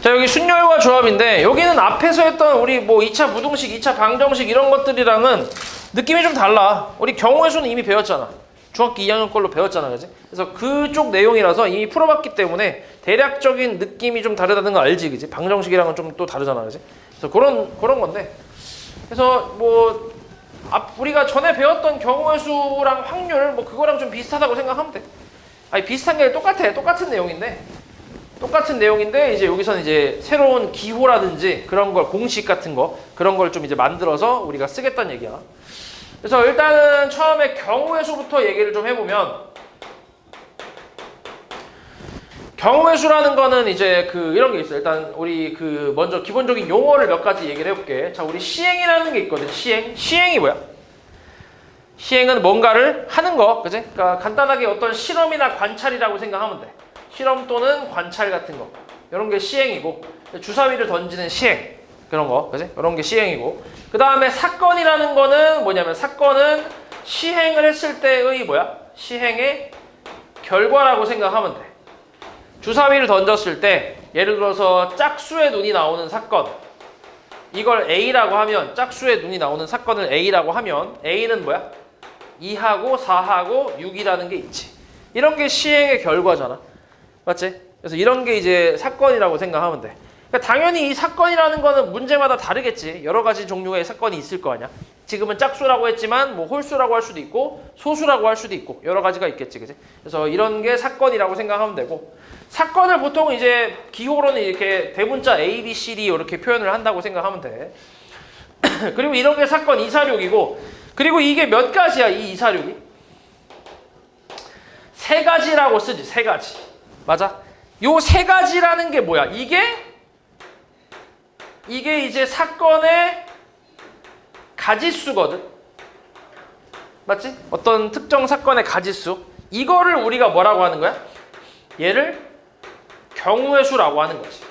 자, 여기 순열과 조합인데 여기는 앞에서 했던 우리 뭐 2차 부등식, 2차 방정식 이런 것들이랑은 느낌이 좀 달라. 우리 경우의 수는 이미 배웠잖아. 중학교 2학년 걸로 배웠잖아, 그지? 그래서 그쪽 내용이라서 이미 풀어봤기 때문에 대략적인 느낌이 좀 다르다는 거 알지, 그지? 방정식이랑은 좀 또 다르잖아, 그지? 그래서 그런 건데. 그래서 뭐 우리가 전에 배웠던 경우의 수랑 확률 뭐 그거랑 좀 비슷하다고 생각하면 돼. 아니 비슷한 게 아니라 똑같아. 똑같은 내용인데 이제 여기서는 이제 새로운 기호라든지 그런 걸 공식 같은 거 그런 걸 좀 이제 만들어서 우리가 쓰겠다는 얘기야. 그래서 일단은 처음에 경우의 수부터 얘기를 좀 해보면 경우의 수라는 거는 이제 이런 게 있어. 일단 우리 먼저 기본적인 용어를 몇 가지 얘기를 해볼게. 자, 우리 시행이라는 게 있거든. 시행이 뭐야? 시행은 뭔가를 하는 거, 그지? 그러니까 간단하게 어떤 실험이나 관찰이라고 생각하면 돼. 실험 또는 관찰 같은 거. 이런 게 시행이고, 주사위를 던지는 시행. 그런 거, 그지? 이런 게 시행이고. 그 다음에 사건이라는 거는 뭐냐면, 사건은 시행을 했을 때의 뭐야? 시행의 결과라고 생각하면 돼. 주사위를 던졌을 때, 예를 들어서 짝수의 눈이 나오는 사건. 이걸 A라고 하면, 짝수의 눈이 나오는 사건을 A라고 하면, A는 뭐야? 2하고 4하고 6이라는 게 있지. 이런 게 시행의 결과잖아. 맞지? 그래서 이런 게 이제 사건이라고 생각하면 돼. 그러니까 당연히 이 사건이라는 거는 문제마다 다르겠지. 여러 가지 종류의 사건이 있을 거 아니야. 지금은 짝수라고 했지만 뭐 홀수라고 할 수도 있고 소수라고 할 수도 있고 여러 가지가 있겠지. 그치? 그래서 이런 게 사건이라고 생각하면 되고 사건을 보통 이제 기호로는 이렇게 대문자 A, B, C, D 이렇게 표현을 한다고 생각하면 돼. 그리고 이런 게 사건 246이고 그리고 이게 몇 가지야 이 246이? 세 가지라고 쓰지. 세 가지. 맞아? 요 세 가지라는 게 뭐야? 이게 이제 사건의 가지수거든. 맞지? 어떤 특정 사건의 가지수. 이거를 우리가 뭐라고 하는 거야? 얘를 경우의 수라고 하는 거지.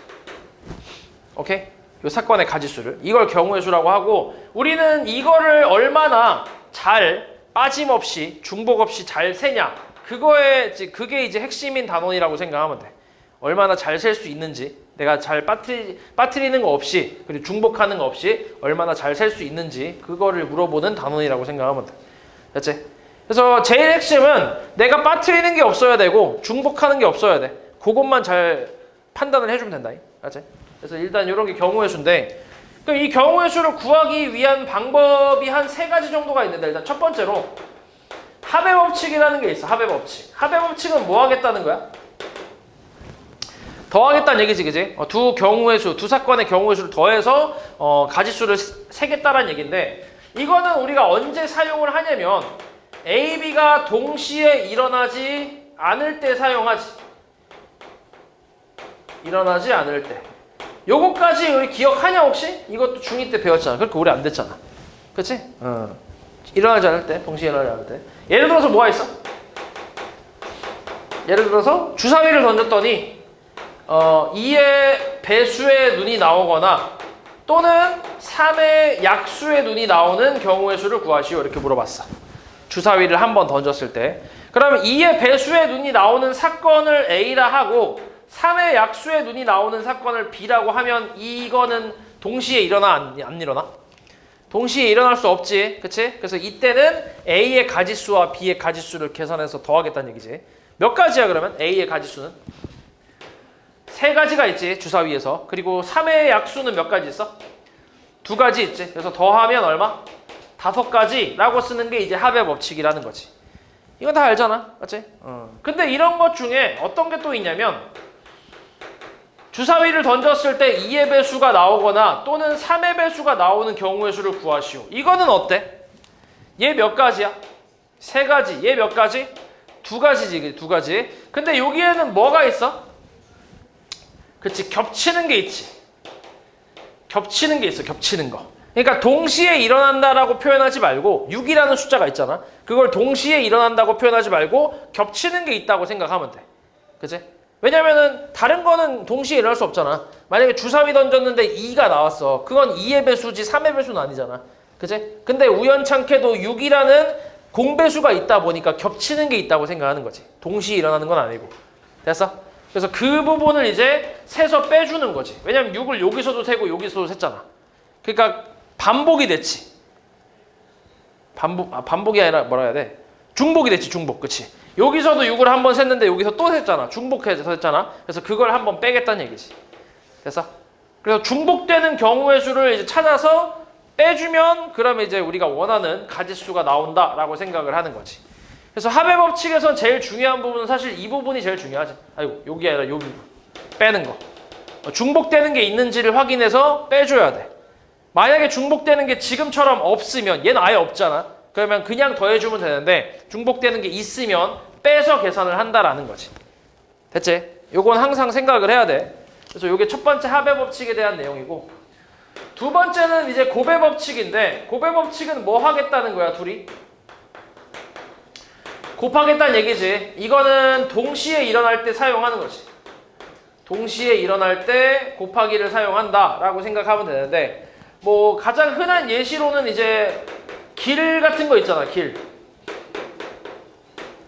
오케이? 요 사건의 가지수를. 이걸 경우의 수라고 하고 우리는 이거를 얼마나 잘 빠짐없이 중복 없이 잘 세냐. 그게 이제 핵심인 단원이라고 생각하면 돼. 얼마나 잘 셀 수 있는지, 내가 잘 빠뜨리는 거 없이, 그리고 중복하는 거 없이 얼마나 잘 셀 수 있는지 그거를 물어보는 단원이라고 생각하면 돼. 됐지? 그래서 제일 핵심은 내가 빠뜨리는 게 없어야 되고 중복하는 게 없어야 돼. 그것만 잘 판단을 해주면 된다. 알지? 그래서 일단 이런 게 경우의 수인데 이 경우의 수를 구하기 위한 방법이 한 세 가지 정도가 있는데 일단 첫 번째로 합의 법칙이라는 게 있어. 합의 법칙. 합의 법칙은 뭐 하겠다는 거야? 더하겠다는 얘기지, 그지? 두 경우의 수, 두 사건의 경우의 수를 더해서 가지수를 세겠다라는 얘기인데 이거는 우리가 언제 사용을 하냐면 A, B가 동시에 일어나지 않을 때 사용하지. 일어나지 않을 때. 요거까지 우리 기억하냐 혹시? 이것도 중2 때 배웠잖아. 그렇게 오래 안 됐잖아. 그치? 일어나지 않을 때, 동시에 일어나지 않을 때. 예를 들어서 뭐가 있어? 예를 들어서 주사위를 던졌더니 2의 배수의 눈이 나오거나 또는 3의 약수의 눈이 나오는 경우의 수를 구하시오. 이렇게 물어봤어. 주사위를 한 번 던졌을 때. 그러면 2의 배수의 눈이 나오는 사건을 A라 하고 3의 약수의 눈이 나오는 사건을 B라고 하면 이거는 동시에 일어나 안 일어나? 동시에 일어날 수 없지. 그치? 그래서 이때는 A의 가지수와 B의 가지수를 계산해서 더하겠다는 얘기지. 몇 가지야 그러면? A의 가지수는? 세 가지가 있지. 주사위에서. 그리고 3의 약수는 몇 가지 있어? 두 가지 있지. 그래서 더하면 얼마? 5가지라고 쓰는 게 이제 합의 법칙이라는 거지. 이건 다 알잖아. 맞지? 근데 이런 것 중에 어떤 게 또 있냐면 주사위를 던졌을 때 2의 배수가 나오거나 또는 3의 배수가 나오는 경우의 수를 구하시오. 이거는 어때? 얘 몇 가지야? 세 가지. 얘 몇 가지? 두 가지지. 두 가지. 근데 여기에는 뭐가 있어? 그치. 겹치는 게 있지. 겹치는 게 있어. 겹치는 거. 그러니까 동시에 일어난다라고 표현하지 말고 6이라는 숫자가 있잖아. 그걸 동시에 일어난다고 표현하지 말고 겹치는 게 있다고 생각하면 돼. 그치? 왜냐면은 다른 거는 동시에 일어날 수 없잖아. 만약에 주사위 던졌는데 2가 나왔어. 그건 2의 배수지 3의 배수는 아니잖아. 그치? 근데 우연찮게도 6이라는 공배수가 있다 보니까 겹치는 게 있다고 생각하는 거지. 동시에 일어나는 건 아니고. 됐어? 그래서 그 부분을 이제 세서 빼주는 거지. 왜냐면 6을 여기서도 세고 여기서도 셌잖아. 그러니까 반복이 됐지. 반복이 아니라 뭐라 해야 돼? 중복이 됐지, 중복. 그치? 여기서도 6을 한 번 셌는데 여기서 또 셌잖아. 중복해서 셌잖아. 그래서 그걸 한 번 빼겠다는 얘기지. 됐어? 그래서 중복되는 경우의 수를 이제 찾아서 빼주면 그러면 이제 우리가 원하는 가지수가 나온다라고 생각을 하는 거지. 그래서 합의 법칙에선 제일 중요한 부분은 사실 이 부분이 제일 중요하지. 아이고, 여기 아니라 여기 부분. 빼는 거. 중복되는 게 있는지를 확인해서 빼줘야 돼. 만약에 중복되는 게 지금처럼 없으면, 얘는 아예 없잖아. 그러면 그냥 더해주면 되는데 중복되는 게 있으면 빼서 계산을 한다라는 거지. 됐지? 요건 항상 생각을 해야 돼. 그래서 요게 첫 번째 합의 법칙에 대한 내용이고, 두 번째는 이제 곱의 법칙인데, 곱의 법칙은 뭐 하겠다는 거야, 둘이? 곱하겠다는 얘기지. 이거는 동시에 일어날 때 사용하는 거지. 동시에 일어날 때 곱하기를 사용한다라고 생각하면 되는데, 뭐 가장 흔한 예시로는 이제 길 같은 거 있잖아, 길.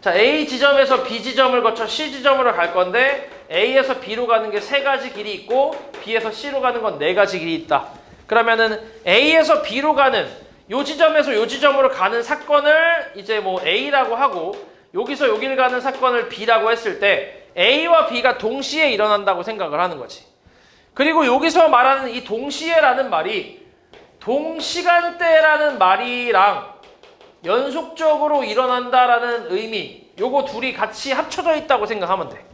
자, A 지점에서 B 지점을 거쳐 C 지점으로 갈 건데 A에서 B로 가는 게 3가지 길이 있고 B에서 C로 가는 건 4가지 길이 있다. 그러면은 A에서 B로 가는 요 지점에서 요 지점으로 가는 사건을 이제 뭐 A라고 하고, 여기서 여길 가는 사건을 B라고 했을 때 A와 B가 동시에 일어난다고 생각을 하는 거지. 그리고 여기서 말하는 이 동시에라는 말이 동시간대라는 말이랑 연속적으로 일어난다라는 의미, 요거 둘이 같이 합쳐져 있다고 생각하면 돼.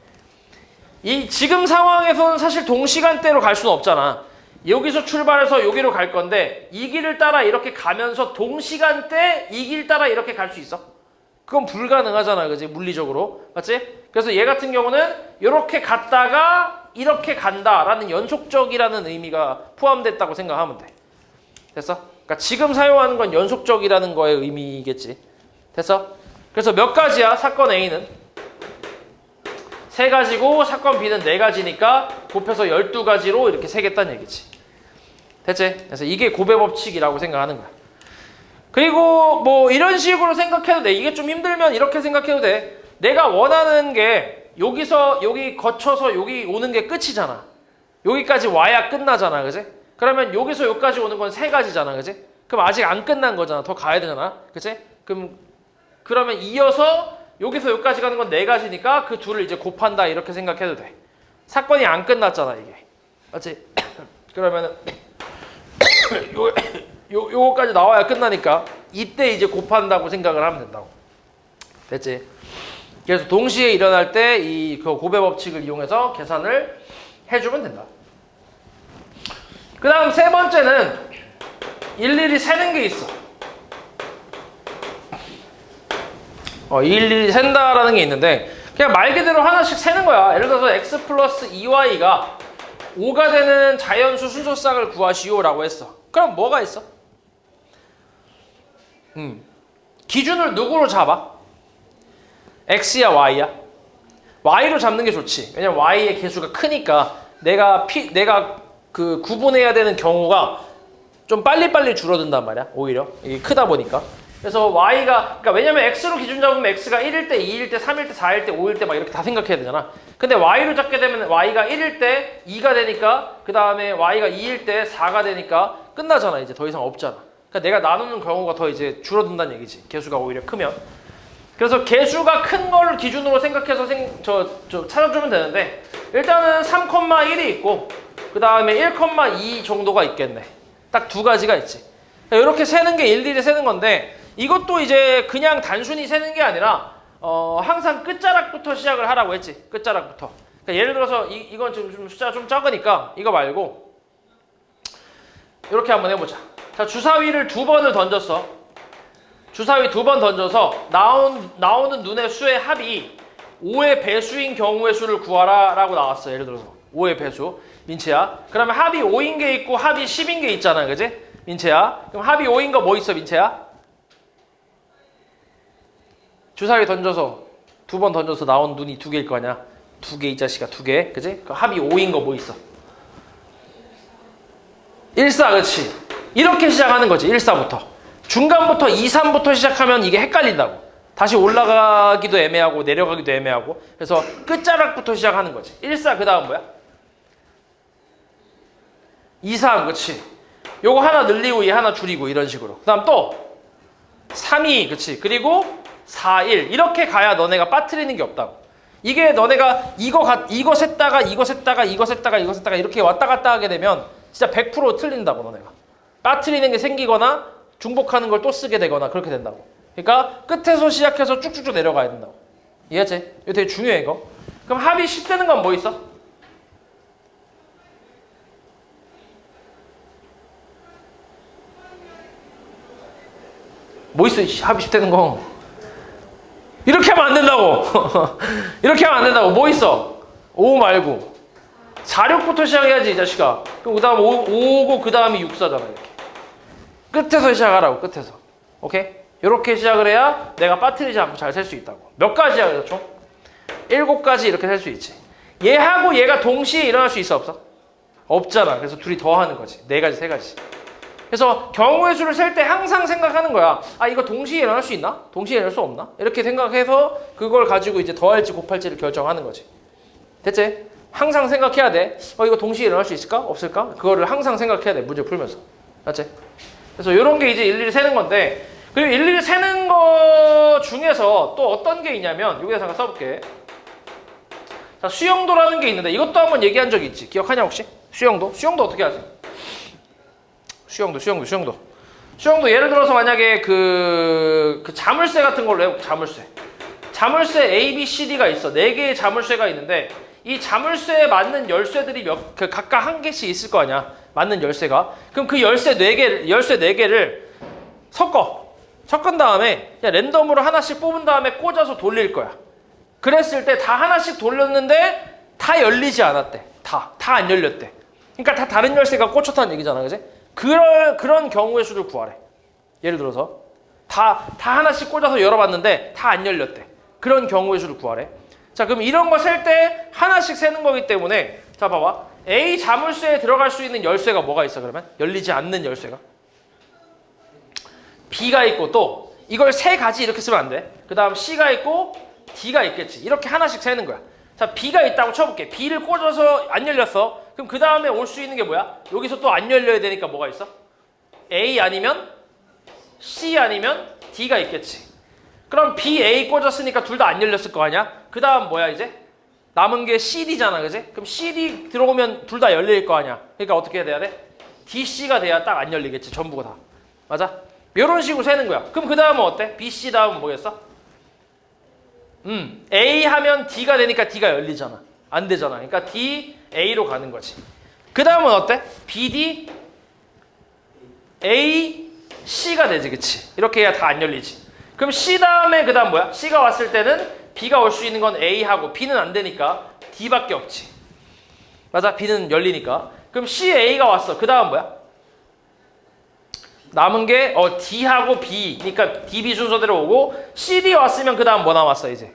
이 지금 상황에서는 사실 동시간대로 갈 수는 없잖아. 여기서 출발해서 여기로 갈 건데 이 길을 따라 이렇게 가면서 동시간대 이 길 따라 이렇게 갈 수 있어? 그건 불가능하잖아, 그지? 물리적으로. 맞지? 그래서 얘 같은 경우는 이렇게 갔다가 이렇게 간다라는 연속적이라는 의미가 포함됐다고 생각하면 돼. 됐어? 그러니까 지금 사용하는 건 연속적이라는 거의 의미겠지. 됐어? 그래서 몇 가지야? 사건 A는 3가지고 사건 B는 4가지니까 곱해서 12가지로 이렇게 세겠다는 얘기지. 됐지? 그래서 이게 곱의 법칙이라고 생각하는 거야. 그리고 뭐 이런 식으로 생각해도 돼. 이게 좀 힘들면 이렇게 생각해도 돼. 내가 원하는 게 여기서 여기 거쳐서 여기 오는 게 끝이잖아. 여기까지 와야 끝나잖아, 그지? 그러면 여기서 여기까지 오는 건 3가지잖아, 그지? 그럼 아직 안 끝난 거잖아. 더 가야 되잖아, 그지? 그러면 이어서 여기서 여기까지 가는 건 4가지니까 그 둘을 이제 곱한다 이렇게 생각해도 돼. 사건이 안 끝났잖아, 이게. 맞지? 그러면은 요거까지 나와야 끝나니까 이때 이제 곱한다고 생각을 하면 된다고. 됐지? 그래서 동시에 일어날 때 이 곱의 법칙을 이용해서 계산을 해주면 된다. 그 다음 세 번째는 일일이 세는 게 있어. 일일이 센다라는 게 있는데 그냥 말 그대로 하나씩 세는 거야. 예를 들어서 x 플러스 2y가 5가 되는 자연수 순서쌍을 구하시오라고 했어. 그럼 뭐가 있어? 기준을 누구로 잡아? x야 y야? y로 잡는 게 좋지. 왜냐면 y의 개수가 크니까 내가 그 구분해야 되는 경우가 좀 빨리빨리 줄어든단 말이야. 오히려 이게 크다 보니까. 그래서 y가, 그러니까 왜냐면 x로 기준 잡으면 x가 1일 때, 2일 때, 3일 때, 4일 때, 5일 때 막 이렇게 다 생각해야 되잖아. 근데 y로 잡게 되면 y가 1일 때 2가 되니까, 그 다음에 y가 2일 때 4가 되니까 끝나잖아. 이제 더 이상 없잖아. 그러니까 내가 나누는 경우가 더 이제 줄어든다는 얘기지. 개수가 오히려 크면. 그래서 개수가 큰 걸 기준으로 생각해서 찾아주면 되는데, 일단은 3,1이 있고 그 다음에 1,2 정도가 있겠네. 딱 2가지가 있지. 이렇게 세는 게 일일이 세는 건데, 이것도 이제 그냥 단순히 세는 게 아니라 항상 끝자락부터 시작을 하라고 했지. 끝자락부터. 그러니까 예를 들어서 이건 지금 좀 숫자가 좀 적으니까 이거 말고 이렇게 한번 해보자. 자, 주사위를 2번을 던졌어. 주사위 2번 던져서 나오는 눈의 수의 합이 5의 배수인 경우의 수를 구하라 라고 나왔어. 예를 들어서 5의 배수. 민채야. 그러면 합이 5인 게 있고 합이 10인 게 있잖아, 그지? 민채야. 그럼 합이 5인 거 뭐 있어, 민채야? 주사위 던져서 2번 던져서 나온 눈이 2개일 거 아니야. 2개 이 자식아, 2개. 그지? 그 합이 5인 거 뭐 있어? 1,4, 그렇지? 이렇게 시작하는 거지. 1,4부터. 중간부터 2, 3부터 시작하면 이게 헷갈린다고. 다시 올라가기도 애매하고 내려가기도 애매하고. 그래서 끝자락부터 시작하는 거지. 1, 4 그 다음 뭐야? 2, 3 그치. 요거 하나 늘리고 얘 하나 줄이고 이런 식으로. 그 다음 또 3, 2 그치. 그리고 4, 1 이렇게 가야 너네가 빠뜨리는 게 없다고. 이게 너네가 이거 셌다가 이거 셌다가 이거 셌다가 이거 셌다가 이렇게 왔다 갔다 하게 되면 진짜 100% 틀린다고 너네가. 빠뜨리는 게 생기거나 중복하는 걸 또 쓰게 되거나 그렇게 된다고. 그러니까 끝에서 시작해서 쭉쭉쭉 내려가야 된다고. 이해했지? 이거 되게 중요해 이거. 그럼 합이 10 되는 건 뭐 있어? 뭐 있어? 합이 10 되는 거. 이렇게 하면 안 된다고. 이렇게 하면 안 된다고. 뭐 있어? 5 말고 4, 6부터 시작해야지 이 자식아. 그럼 그 다음 5고 그 다음이 6, 4잖아 이렇게. 끝에서 시작하라고. 끝에서. 오케이? 이렇게 시작을 해야 내가 빠뜨리지 않고 잘 셀 수 있다고. 몇 가지야 그래서 총? 7가지 이렇게 셀 수 있지. 얘하고 얘가 동시에 일어날 수 있어 없어? 없잖아. 그래서 둘이 더 하는 거지. 4가지 3가지. 그래서 경우의 수를 셀 때 항상 생각하는 거야. 아 이거 동시에 일어날 수 있나? 동시에 일어날 수 없나? 이렇게 생각해서 그걸 가지고 이제 더할지 곱할지를 결정하는 거지. 됐지? 항상 생각해야 돼. 이거 동시에 일어날 수 있을까? 없을까? 그거를 항상 생각해야 돼. 문제 풀면서. 맞지? 그래서 이런 게 이제 일일이 세는 건데, 그리고 일일이 세는 거 중에서 또 어떤 게 있냐면 여기다 잠깐 써볼게. 자, 수영도라는 게 있는데 이것도 한번 얘기한 적이 있지. 기억하냐 혹시? 수영도? 수영도 어떻게 하지? 수영도 예를 들어서 만약에 그 자물쇠 같은 걸로 해볼게. 자물쇠 A, B, C, D가 있어. 4개의 자물쇠가 있는데 이 자물쇠에 맞는 열쇠들이 각각 한 개씩 있을 거 아니야. 맞는 열쇠가. 그럼 그 열쇠 4개를 섞은 다음에 그냥 랜덤으로 하나씩 뽑은 다음에 꽂아서 돌릴 거야. 그랬을 때 다 하나씩 돌렸는데 다 열리지 않았대. 다 안 열렸대. 그러니까 다 다른 열쇠가 꽂혔다는 얘기잖아. 그지? 그런 경우의 수를 구하래. 예를 들어서 다 하나씩 꽂아서 열어봤는데 다 안 열렸대. 그런 경우의 수를 구하래. 자, 그럼 이런 거 셀 때 하나씩 세는 거기 때문에 자 봐봐. A 자물쇠에 들어갈 수 있는 열쇠가 뭐가 있어 그러면? 열리지 않는 열쇠가 B가 있고 또 이걸 3가지 이렇게 쓰면 안 돼. 그 다음 C가 있고 D가 있겠지. 이렇게 하나씩 세는 거야. 자, B가 있다고 쳐볼게. B를 꽂아서 안 열렸어. 그럼 그 다음에 올 수 있는 게 뭐야? 여기서 또 안 열려야 되니까 뭐가 있어? A 아니면 C 아니면 D가 있겠지. 그럼 B, A 꽂았으니까 둘 다 안 열렸을 거 아니야? 그 다음 뭐야 이제? 남은 게 CD잖아, 그지? 그럼 CD 들어오면 둘 다 열릴 거 아니야? 그러니까 어떻게 해야 돼? DC가 돼야 딱 안 열리겠지, 전부가 다. 맞아? 이런 식으로 세는 거야. 그럼 그 다음은 어때? BC 다음은 뭐겠어? A 하면 D가 되니까 D가 열리잖아. 안 되잖아. 그러니까 D, A로 가는 거지. 그 다음은 어때? BD, A, C가 되지, 그치? 이렇게 해야 다 안 열리지. 그럼 C 다음에 그 다음 뭐야? C가 왔을 때는 B가 올 수 있는 건 A하고 B는 안 되니까 D밖에 없지. 맞아? B는 열리니까. 그럼 C, A가 왔어. 그 다음 뭐야? 남은 게 D하고 B. 그러니까 D, B 순서대로 오고 C, D 왔으면 그 다음 뭐 남았어 이제?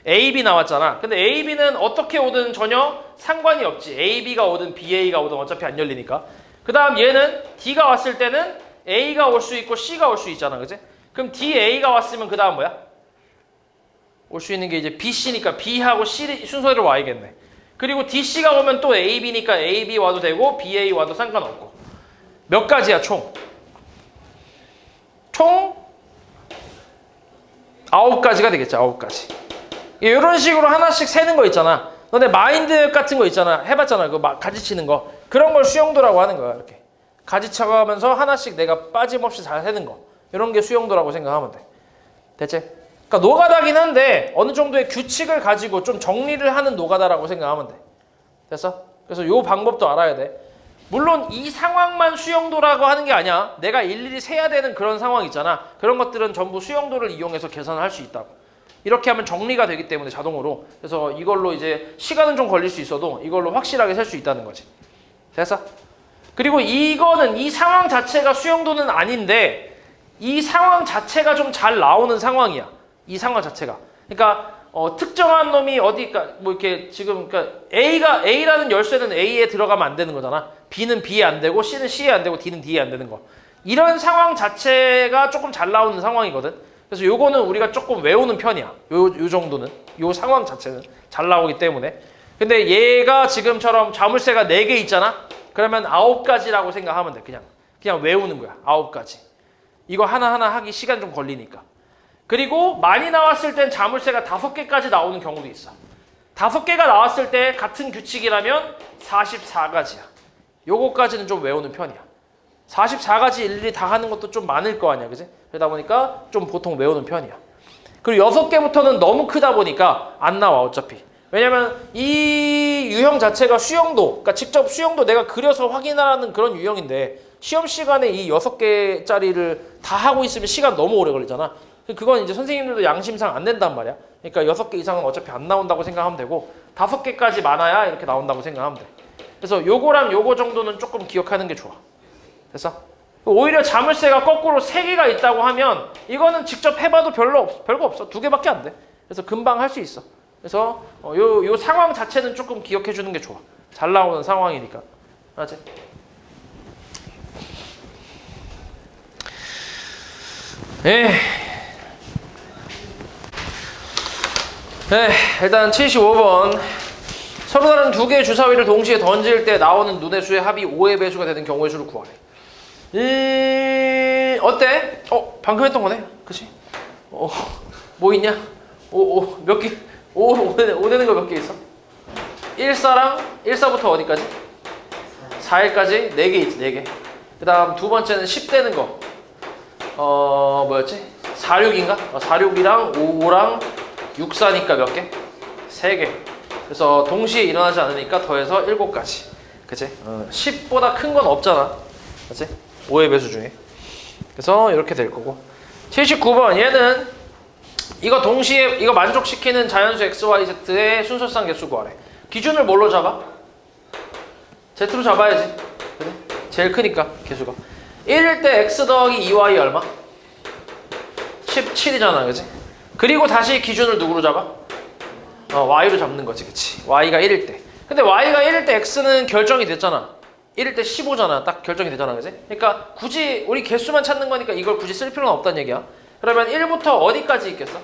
A, B 나왔잖아. 근데 A, B는 어떻게 오든 전혀 상관이 없지. A, B가 오든 B, A가 오든 어차피 안 열리니까. 그 다음 얘는 D가 왔을 때는 A가 올 수 있고 C가 올 수 있잖아. 그치? 그럼 D, A가 왔으면 그 다음 뭐야? 올 수 있는 게 이제 B, C니까 B하고 C 순서대로 와야겠네. 그리고 D, C가 오면 또 A, B니까 A, B 와도 되고 B, A 와도 상관없고. 몇 가지야 총? 총 9가지가 되겠죠. 9가지. 이런 식으로 하나씩 세는 거 있잖아. 너네 마인드 같은 거 있잖아. 해봤잖아. 그 가지치는 거. 그런 걸 수영도라고 하는 거야. 이렇게 가지쳐가면서 하나씩 내가 빠짐없이 잘 세는 거. 이런 게 수영도라고 생각하면 돼. 됐지? 그러니까 노가다긴 한데 어느 정도의 규칙을 가지고 좀 정리를 하는 노가다라고 생각하면 돼. 됐어? 그래서 이 방법도 알아야 돼. 물론 이 상황만 수영도라고 하는 게 아니야. 내가 일일이 세야 되는 그런 상황 있잖아. 그런 것들은 전부 수영도를 이용해서 계산을 할 수 있다고. 이렇게 하면 정리가 되기 때문에 자동으로. 그래서 이걸로 이제 시간은 좀 걸릴 수 있어도 이걸로 확실하게 셀 수 있다는 거지. 됐어? 그리고 이거는 이 상황 자체가 수영도는 아닌데 이 상황 자체가 좀 잘 나오는 상황이야. 이 상황 자체가. 그러니까 특정한 놈이 어디가 뭐 이렇게 지금 그러니까 A라는 열쇠는 A에 들어가면 안 되는 거잖아. B는 B에 안 되고 C는 C에 안 되고 D는 D에 안 되는 거. 이런 상황 자체가 조금 잘 나오는 상황이거든. 그래서 요거는 우리가 조금 외우는 편이야. 요 정도는. 요 상황 자체는 잘 나오기 때문에. 근데 얘가 지금처럼 자물쇠가 4개 있잖아? 그러면 9가지라고 생각하면 돼. 그냥 외우는 거야. 9가지. 이거 하나하나 하기 시간 좀 걸리니까. 그리고 많이 나왔을 땐 자물쇠가 5개까지 나오는 경우도 있어. 5개가 나왔을 때 같은 규칙이라면 44가지야. 요거까지는 좀 외우는 편이야. 44가지 일일이 다 하는 것도 좀 많을 거 아니야. 그지? 그러다 보니까 좀 보통 외우는 편이야. 그리고 6개부터는 너무 크다 보니까 안 나와 어차피. 왜냐면 이 유형 자체가 수형도, 그러니까 직접 수형도 내가 그려서 확인하라는 그런 유형인데 시험 시간에 이 6개짜리를 다 하고 있으면 시간 너무 오래 걸리잖아. 그건 이제 선생님들도 양심상 안 된단 말이야. 그러니까 6개 이상은 어차피 안 나온다고 생각하면 되고 5개까지 많아야 이렇게 나온다고 생각하면 돼. 그래서 요거랑 요거 정도는 조금 기억하는 게 좋아. 됐어? 오히려 자물쇠가 거꾸로 3개가 있다고 하면 이거는 직접 해봐도 별거 없어. 2개밖에 안 돼. 그래서 금방 할 수 있어. 그래서 요 상황 자체는 조금 기억해 주는 게 좋아. 잘 나오는 상황이니까. 알지? 일단 75번. 서로 다른 2개의 주사위를 동시에 던질 때 나오는 눈의 수의 합이 5의 배수가 되는 경우의 수를 구하래. 어때? 방금 했던 거네? 그치? 뭐 있냐? 몇 개? 5 되는 거 몇 개 있어? 1사부터 어디까지? 4일까지 4개 있지, 4개. 그 다음 두 번째는 10 되는 거. 뭐였지? 4, 6인가? 4, 6이랑 5랑 6, 4니까 몇 개? 3개. 그래서 동시에 일어나지 않으니까 더해서 7가지. 그치? 10보다 큰 건 없잖아. 그치? 5의 배수 중에. 그래서 이렇게 될 거고. 79번. 얘는 이거 동시에 이거 만족시키는 자연수 x, y, z의 순서상 개수 구하래. 기준을 뭘로 잡아? z로 잡아야지. 그래? 제일 크니까 개수가. 1일 때 x 더하기 2y 얼마? 17이잖아. 그치? 그리고 다시 기준을 누구로 잡아? y로 잡는 거지. 그치? y가 1일 때. 근데 y가 1일 때 x는 결정이 됐잖아. 1일 때 15잖아. 딱 결정이 되잖아. 그치? 그러니까 굳이 우리 개수만 찾는 거니까 이걸 굳이 쓸 필요는 없다는 얘기야. 그러면 1부터 어디까지 있겠어?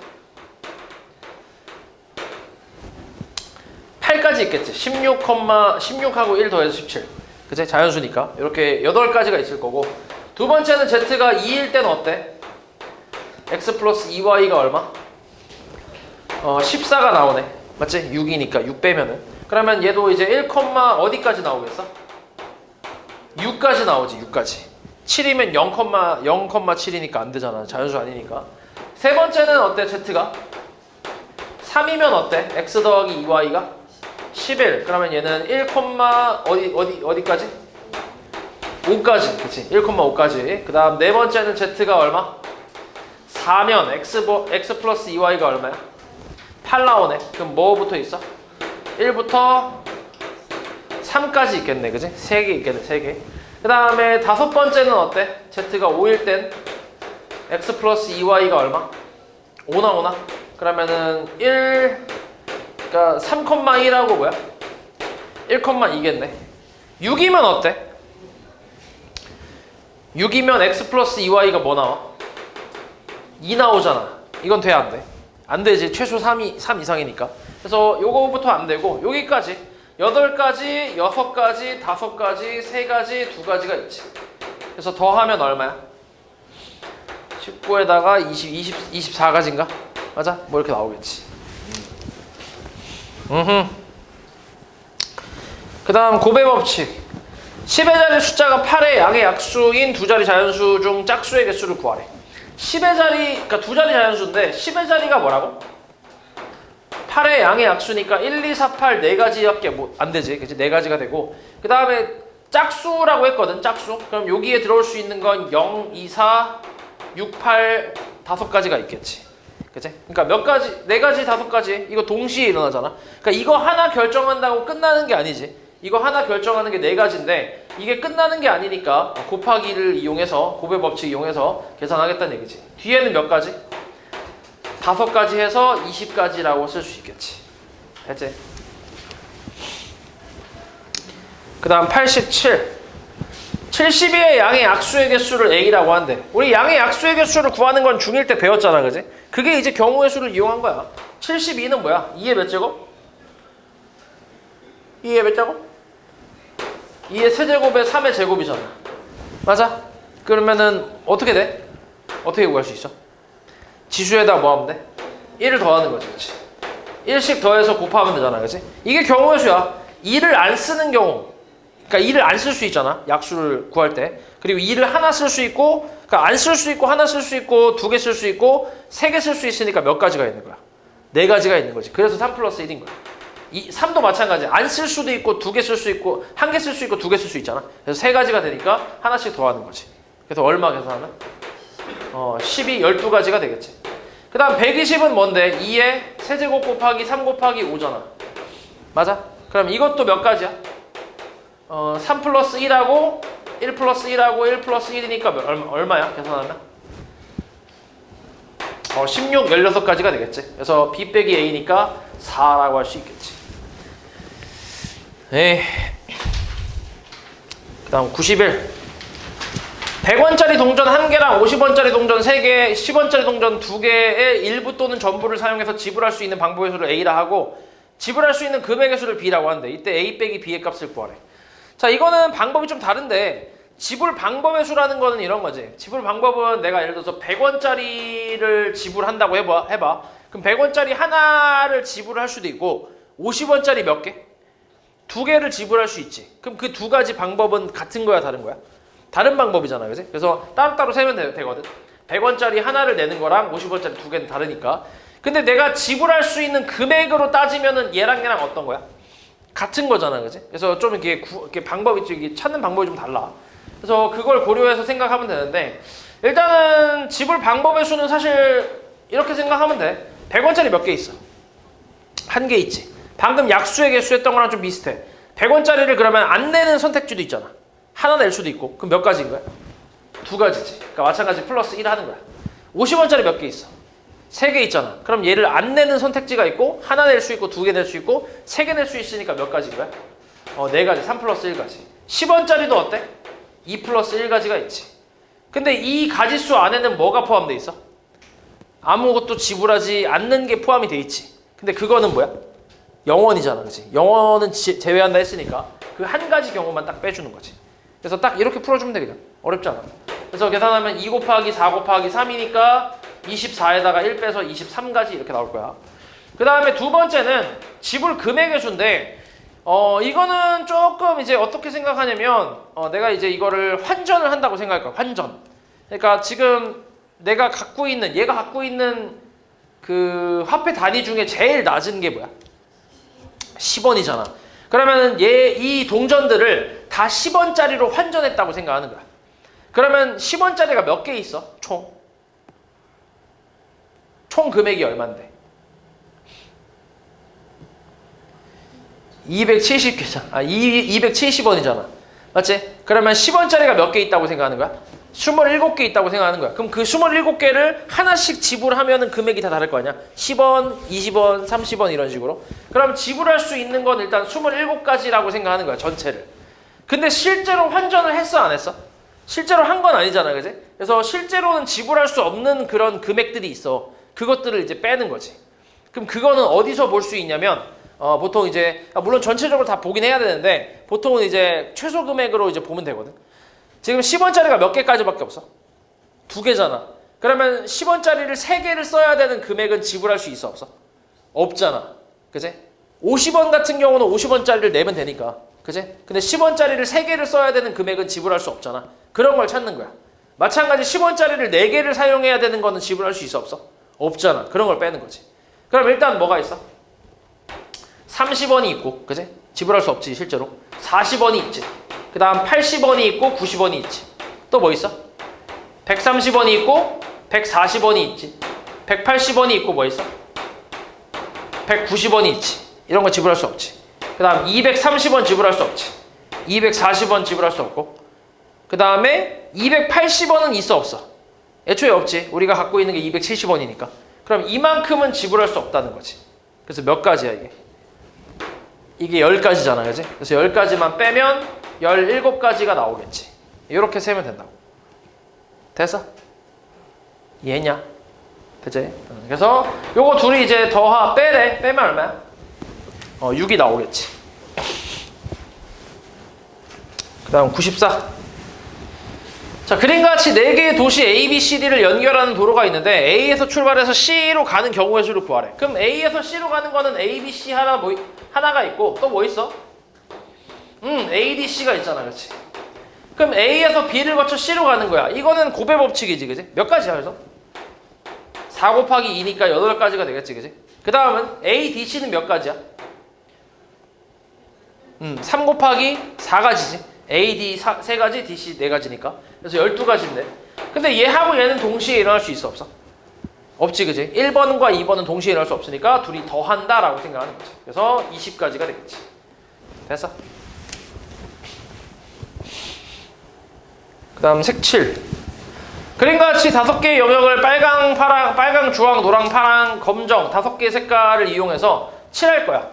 8까지 있겠지. 16하고 1 더해서 17. 그치? 자연수니까. 이렇게 8가지가 있을 거고. 두 번째는 z가 2일 때는 어때? x 플러스 2y가 얼마? 14가 나오네. 맞지? 6이니까 6 빼면은. 그러면 얘도 이제 1, 어디까지 나오겠어? 6까지 나오지. 6까지. 7이면 0,7이니까 안 되잖아. 자연수 아니니까. 세 번째는 어때? z가? 3이면 어때? x 더하기 2y가? 11. 그러면 얘는 1, 어디까지? 5까지. 그치? 1,5까지. 그 다음 네 번째는 z가 얼마? 4면 x 플러스 2y가 얼마야? 8 나오네. 그럼 뭐부터 있어? 1부터 3까지 있겠네. 그치? 3개 있겠네. 3개. 그 다음에 다섯 번째는 어때? z가 5일 땐 x 플러스 2y가 얼마? 5 나오나? 그러면은 그러니까 3,1하고 뭐야? 1,2겠네. 6이면 어때? 6이면 x 플러스 2y가 뭐 나와? 2 나오잖아. 이건 돼, 안 돼? 안 되지. 최소 3 이상이니까. 그래서 요거부터 안 되고 여기까지 8가지, 6가지, 5가지, 3가지, 2가지가 있지. 그래서 더하면 얼마야? 19에다가 24가지인가? 맞아? 뭐 이렇게 나오겠지. 그 다음 곱의 법칙. 10의 자리 숫자가 8의 양의 약수인 두 자리 자연수 중 짝수의 개수를 구하래. 10의 자리, 그러니까 두 자리 자연수인데 10의 자리가 뭐라고? 8의 양의 약수니까 1, 2, 4, 8 4가지밖에 안 되지. 그치? 4가지가 되고 그 다음에 짝수라고 했거든. 짝수. 그럼 여기에 들어올 수 있는 건 0, 2, 4, 6, 8 5가지가 있겠지. 그치? 그러니까 몇 가지? 4가지, 5가지. 이거 동시에 일어나잖아. 그러니까 이거 하나 결정한다고 끝나는 게 아니지. 이거 하나 결정하는 게 4가지인데 이게 끝나는 게 아니니까 곱하기를 이용해서 곱의 법칙 이용해서 계산하겠다는 얘기지. 뒤에는 몇 가지? 5가지 해서 20가지라고 쓸 수 있겠지. 됐지? 그 다음 87. 72의 양의 약수의 개수를 A라고 한대. 우리 양의 약수의 개수를 구하는 건 중1 때 배웠잖아, 그지? 그게 이제 경우의 수를 이용한 거야. 72는 뭐야? 2의 몇 제곱? 2의 몇 제곱? 2의 세제곱에 3의 제곱이잖아. 맞아? 그러면은 어떻게 돼? 어떻게 구할 수 있어? 지수에다 뭐 하면 돼? 1을 더하는 거지, 그치? 1씩 더해서 곱하면 되잖아, 그치? 이게 경우의 수야. 2를 안 쓰는 경우, 그러니까 2를 안 쓸 수 있잖아, 약수를 구할 때. 그리고 2를 하나 쓸 수 있고, 그러니까 안 쓸 수 있고, 하나 쓸 수 있고, 2개 쓸 수 있고, 3개 쓸 수 있으니까 몇 가지가 있는 거야? 4가지가 있는 거지. 그래서 3 플러스 1인 거야. 3도 마찬가지. 안 쓸 수도 있고, 2개 쓸 수 있고, 1개 쓸 수 있고, 2개 쓸 수 있잖아. 그래서 3가지가 되니까 하나씩 더하는 거지. 그래서 얼마 계산하면? 10이 12가지가 되겠지. 그 다음 120은 뭔데? 2의 세제곱 곱하기 3 곱하기 5잖아. 맞아? 그럼 이것도 몇 가지야? 3 플러스 1하고 1 플러스 1하고 1 플러스 1이니까 얼마야? 계산하면? 16, 16가지가 되겠지. 그래서 B 빼기 A니까 4라고 할 수 있겠지. 에이. 그 다음 91. 100원짜리 동전 1개랑 50원짜리 동전 3개, 10원짜리 동전 2개의 일부 또는 전부를 사용해서 지불할 수 있는 방법의 수를 A라 하고 지불할 수 있는 금액의 수를 B라고 하는데 이때 A 빼기 B의 값을 구하래. 자, 이거는 방법이 좀 다른데 지불 방법의 수라는 거는 이런 거지. 지불 방법은 내가 예를 들어서 100원짜리를 지불한다고 해봐. 그럼 100원짜리 하나를 지불할 수도 있고 50원짜리 몇 개? 2개를 지불할 수 있지. 그럼 그 2가지 방법은 같은 거야, 다른 거야? 다른 방법이잖아, 그지? 그래서 따로따로 세면 되거든. 100원짜리 하나를 내는 거랑 50원짜리 2개는 다르니까. 근데 내가 지불할 수 있는 금액으로 따지면은 얘랑 어떤 거야? 같은 거잖아, 그지? 그래서 좀 이렇게 방법이 이게 찾는 방법이 좀 달라. 그래서 그걸 고려해서 생각하면 되는데 일단은 지불 방법의 수는 사실 이렇게 생각하면 돼. 100원짜리 몇 개 있어? 1개 있지. 방금 약수의 개수 했던 거랑 좀 비슷해. 100원짜리를 그러면 안 내는 선택지도 있잖아. 하나 낼 수도 있고. 그럼 몇 가지인 거야? 2가지지. 그러니까 마찬가지 플러스 1 하는 거야. 50원짜리 몇 개 있어? 3개 있잖아. 그럼 얘를 안 내는 선택지가 있고 하나 낼 수 있고 2개 낼 수 있고 3개 낼 수 있으니까 몇 가지인 거야? 4가지. 3 플러스 1가지. 10원짜리도 어때? 2 플러스 1가지가 있지. 근데 이 가지수 안에는 뭐가 포함되어 있어? 아무것도 지불하지 않는 게 포함이 돼 있지. 근데 그거는 뭐야? 0원이잖아, 그치? 0원은 제외한다 했으니까 그 한 가지 경우만 딱 빼주는 거지. 그래서 딱 이렇게 풀어주면 되겠다. 어렵지 않아. 그래서 계산하면 2 곱하기 4 곱하기 3이니까 24에다가 1 빼서 23가지 이렇게 나올 거야. 그 다음에 두 번째는 지불 금액의 수인데 이거는 조금 이제 어떻게 생각하냐면 내가 이제 이거를 환전을 한다고 생각할 거야. 환전. 그러니까 지금 얘가 갖고 있는 그 화폐 단위 중에 제일 낮은 게 뭐야? 10원이잖아. 그러면 이 동전들을 다 10원짜리로 환전했다고 생각하는 거야. 그러면 10원짜리가 몇 개 있어? 총 금액이 얼만데? 270개잖아. 270원이잖아. 맞지? 그러면 10원짜리가 몇 개 있다고 생각하는 거야? 27개 있다고 생각하는 거야. 그럼 그 27개를 하나씩 지불하면 금액이 다 다를 거 아니야? 10원, 20원, 30원 이런 식으로. 그럼 지불할 수 있는 건 일단 27가지라고 생각하는 거야, 전체를. 근데 실제로 환전을 했어, 안 했어? 실제로 한 건 아니잖아, 그지? 그래서 실제로는 지불할 수 없는 그런 금액들이 있어. 그것들을 이제 빼는 거지. 그럼 그거는 어디서 볼 수 있냐면 보통 이제 물론 전체적으로 다 보긴 해야 되는데 보통은 이제 최소 금액으로 이제 보면 되거든. 지금 10원짜리가 몇 개까지밖에 없어? 2개잖아. 그러면 10원짜리를 3개를 써야 되는 금액은 지불할 수 있어, 없어? 없잖아. 그지? 50원 같은 경우는 50원짜리를 내면 되니까. 그지? 근데 10원짜리를 3개를 써야 되는 금액은 지불할 수 없잖아. 그런 걸 찾는 거야. 마찬가지 10원짜리를 4개를 사용해야 되는 거는 지불할 수 있어, 없어? 없잖아. 그런 걸 빼는 거지. 그럼 일단 뭐가 있어? 30원이 있고, 그지? 지불할 수 없지, 실제로. 40원이 있지. 그 다음 80원이 있고 90원이 있지. 또 뭐 있어? 130원이 있고 140원이 있지. 180원이 있고 뭐 있어? 190원이 있지. 이런 거 지불할 수 없지. 그 다음 230원 지불할 수 없지. 240원 지불할 수 없고 그 다음에 280원은 있어, 없어? 애초에 없지. 우리가 갖고 있는 게 270원이니까. 그럼 이만큼은 지불할 수 없다는 거지. 그래서 몇 가지야 이게? 이게 10가지잖아, 그지? 그래서 10가지만 빼면 17가지가 나오겠지. 이렇게 세면 된다고. 됐어? 이해했냐? 그치? 그래서 요거 둘이 이제 빼래. 빼면 얼마야? 6이 나오겠지. 그 다음 94. 자, 그림과 같이 4개의 도시 A, B, C, D를 연결하는 도로가 있는데 A에서 출발해서 C로 가는 경우의 수를 구하래. 그럼 A에서 C로 가는 거는 A, B, C 하나가 있고 또 뭐 있어? A, D, C가 있잖아. 그렇지? 그럼 A에서 B를 거쳐 C로 가는 거야. 이거는 고배 법칙이지. 그지? 몇 가지야 그래서? 4 곱하기 2니까 8가지가 되겠지. 그지? 그 다음은 A, D, C는 몇 가지야? 3 곱하기 4가지지. A, D 3가지, D, C 4가지니까. 그래서 12가지인데. 근데 얘하고 얘는 동시에 일어날 수 있어 없어? 없지. 그지? 1번과 2번은 동시에 일어날 수 없으니까 둘이 더한다 라고 생각하는 거지. 그래서 20가지가 되겠지. 됐어? 그 다음 색칠. 그림과 같이 5개의 영역을 빨강, 파랑, 빨강, 주황, 노랑, 파랑, 검정 5개의 색깔을 이용해서 칠할 거야.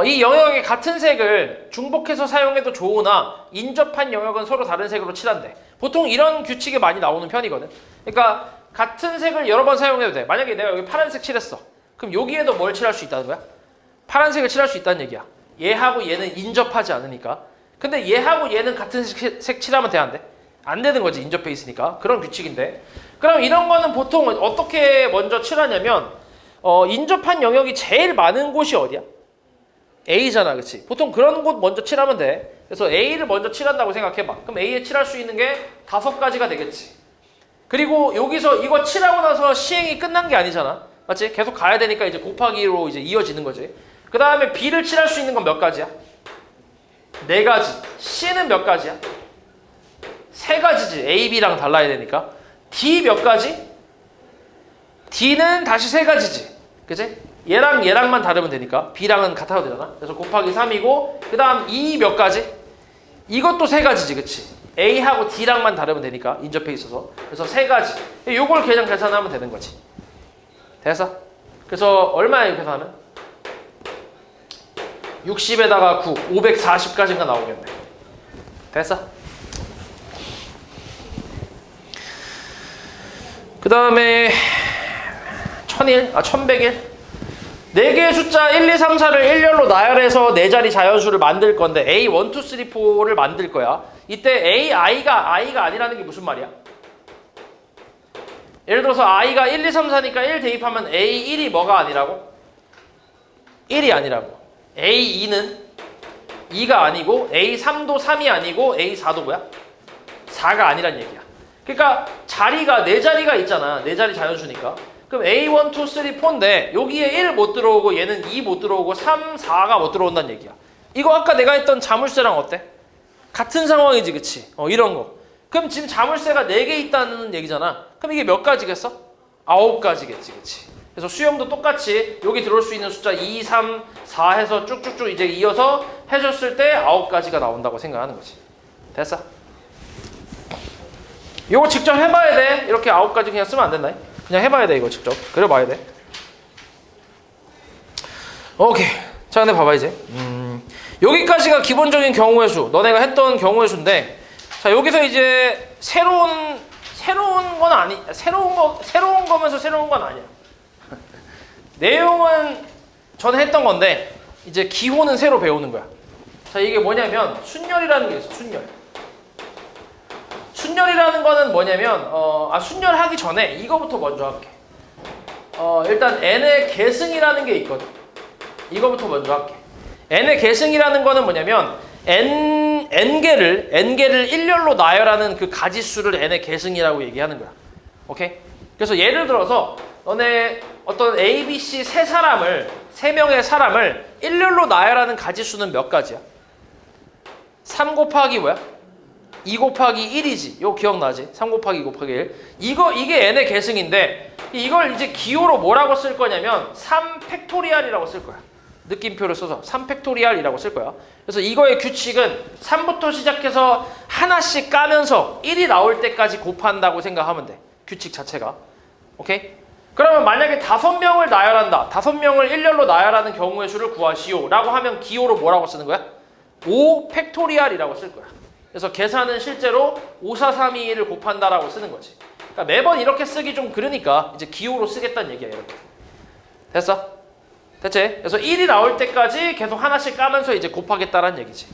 이 영역의 같은 색을 중복해서 사용해도 좋으나 인접한 영역은 서로 다른 색으로 칠한대. 보통 이런 규칙이 많이 나오는 편이거든. 그러니까 같은 색을 여러 번 사용해도 돼. 만약에 내가 여기 파란색 칠했어. 그럼 여기에도 뭘 칠할 수 있다는 거야? 파란색을 칠할 수 있다는 얘기야. 얘하고 얘는 인접하지 않으니까. 근데 얘하고 얘는 같은 색 칠하면 돼, 안 돼? 안 되는 거지, 인접해 있으니까. 그런 규칙인데. 그럼 이런 거는 보통 어떻게 먼저 칠하냐면 인접한 영역이 제일 많은 곳이 어디야? A잖아, 그치? 보통 그런 곳 먼저 칠하면 돼. 그래서 A를 먼저 칠한다고 생각해봐. 그럼 A에 칠할 수 있는 게 5가지가 되겠지. 그리고 여기서 이거 칠하고 나서 시행이 끝난 게 아니잖아. 맞지? 계속 가야 되니까 이제 곱하기로 이제 이어지는 거지. 그 다음에 B를 칠할 수 있는 건 몇 가지야? 4가지. C는 몇 가지야? 3가지지. A, B랑 달라야 되니까. D 몇 가지? D는 다시 3가지지. 그치? 얘랑 얘랑만 다르면 되니까. B랑은 같아도 되잖아. 그래서 곱하기 3이고 그 다음 E 몇 가지? 이것도 3가지지. 그치? A하고 D랑만 다르면 되니까. 인접해 있어서. 그래서 3가지. 요걸 그냥 계산하면 되는 거지. 됐어? 그래서 얼마야 계산하면? 60에다가 9, 540까지인가 나오겠네. 됐어? 그 다음에 1001, 1101. 4개의 숫자 1, 2, 3, 4를 일렬로 나열해서 4자리 자연수를 만들 건데 A, 1, 2, 3, 4를 만들 거야. 이때 A, I가 아니라는 게 무슨 말이야? 예를 들어서 I가 1, 2, 3, 4니까 1 대입하면 A, 1이 뭐가 아니라고? 1이 아니라고. A, 2는 2가 아니고 A, 3도 3이 아니고 A, 4도 뭐야? 4가 아니란 얘기야. 그러니까 자리가 4자리가 있잖아. 4자리 자연수니까. 그럼 A, 1, 2, 3, 4인데 여기에 1 못 들어오고 얘는 2 못 들어오고 3, 4가 못 들어온다는 얘기야. 이거 아까 내가 했던 자물쇠랑 어때? 같은 상황이지, 그치? 이런 거. 그럼 지금 자물쇠가 4개 있다는 얘기잖아. 그럼 이게 몇 가지겠어? 9가지겠지, 그치? 그래서 수염도 똑같이 여기 들어올 수 있는 숫자 2, 3, 4 해서 쭉쭉쭉 이제 이어서 해줬을 때 9가지가 나온다고 생각하는 거지. 됐어? 이거 직접 해봐야 돼. 이렇게 9가지 그냥 쓰면 안 된다. 그냥 해봐야 돼. 이거 직접 그려봐야 돼. 오케이. 자, 근데 봐봐 이제 여기까지가 기본적인 경우의 수. 너네가 했던 경우의 수인데, 자 여기서 이제 새로운 거면서 새로운 건 아니야. 내용은 전에 했던 건데 이제 기호는 새로 배우는 거야. 자, 이게 뭐냐면 순열이라는 게 있어. 순열이라는 거는 뭐냐면 순열하기 전에 이거부터 먼저 할게. 일단 n의 계승이라는 게 있거든. 이거부터 먼저 할게. n의 계승이라는 거는 뭐냐면 n개를 일렬로 나열하는 그 가지수를 n의 계승이라고 얘기하는 거야. 오케이? 그래서 예를 들어서 너네 어떤 A, B, C 세 명의 사람을 일렬로 나열하는 가지수는 몇 가지야? 3 곱하기 뭐야? 2 곱하기 1이지. 이거 기억나지? 3 곱하기 2 곱하기 1. 이게 n의 계승인데 이걸 이제 기호로 뭐라고 쓸 거냐면 3팩토리얼이라고 쓸 거야. 느낌표를 써서 3팩토리얼이라고 쓸 거야. 그래서 이거의 규칙은 3부터 시작해서 하나씩 까면서 1이 나올 때까지 곱한다고 생각하면 돼. 규칙 자체가. 오케이? 그러면 만약에 5명을 나열한다. 5명을 일렬로 나열하는 경우의 수를 구하시오 라고 하면 기호로 뭐라고 쓰는 거야? 5팩토리얼이라고 쓸 거야. 그래서 계산은 실제로 5, 4, 3, 2, 1을 곱한다라고 쓰는 거지. 그러니까 매번 이렇게 쓰기 좀 그러니까 이제 기호로 쓰겠다는 얘기야. 이렇게. 됐어? 됐지? 그래서 1이 나올 때까지 계속 하나씩 까면서 이제 곱하겠다라는 얘기지.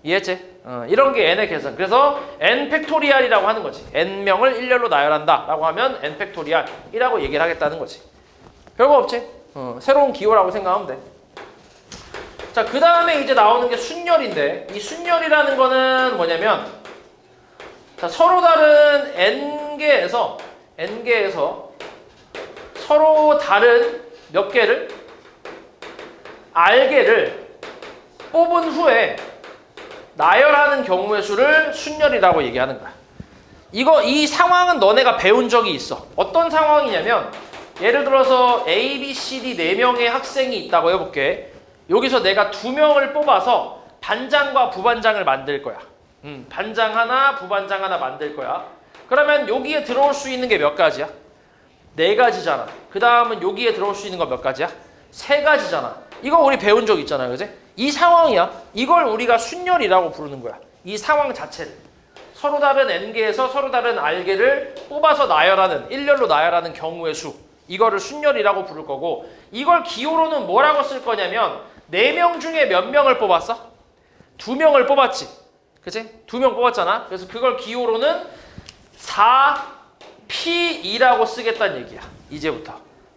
이해했지? 이런 게 n의 계산. 그래서 n 팩토리알이라고 하는 거지. n명을 일렬로 나열한다 라고 하면 n 팩토리알이라고 얘기를 하겠다는 거지. 별거 없지? 새로운 기호라고 생각하면 돼. 자, 그 다음에 이제 나오는 게 순열인데, 이 순열이라는 거는 뭐냐면, 자, 서로 다른 n개에서 서로 다른 몇 개를 r개를 뽑은 후에 나열하는 경우의 수를 순열이라고 얘기하는 거야. 이 상황은 너네가 배운 적이 있어. 어떤 상황이냐면, 예를 들어서 A, B, C, D 4명의 학생이 있다고 해볼게. 여기서 내가 2명을 뽑아서 반장과 부반장을 만들 거야. 반장 하나, 부반장 하나 만들 거야. 그러면 여기에 들어올 수 있는 게 몇 가지야? 4가지잖아. 그 다음은 여기에 들어올 수 있는 거 몇 가지야? 3가지잖아. 이거 우리 배운 적 있잖아요. 그지? 이 상황이야. 이걸 우리가 순열이라고 부르는 거야. 이 상황 자체를. 서로 다른 n개에서 서로 다른 r개를 뽑아서 나열하는, 일렬로 나열하는 경우의 수. 이거를 순열이라고 부를 거고, 이걸 기호로는 뭐라고 쓸 거냐면 4명 중에 몇 명을 뽑았어? 2명을 뽑았지. 그치? 2명 뽑았잖아. 그래서 그걸 기호로는 4P2라고 쓰겠다는 얘기야. 이제부터.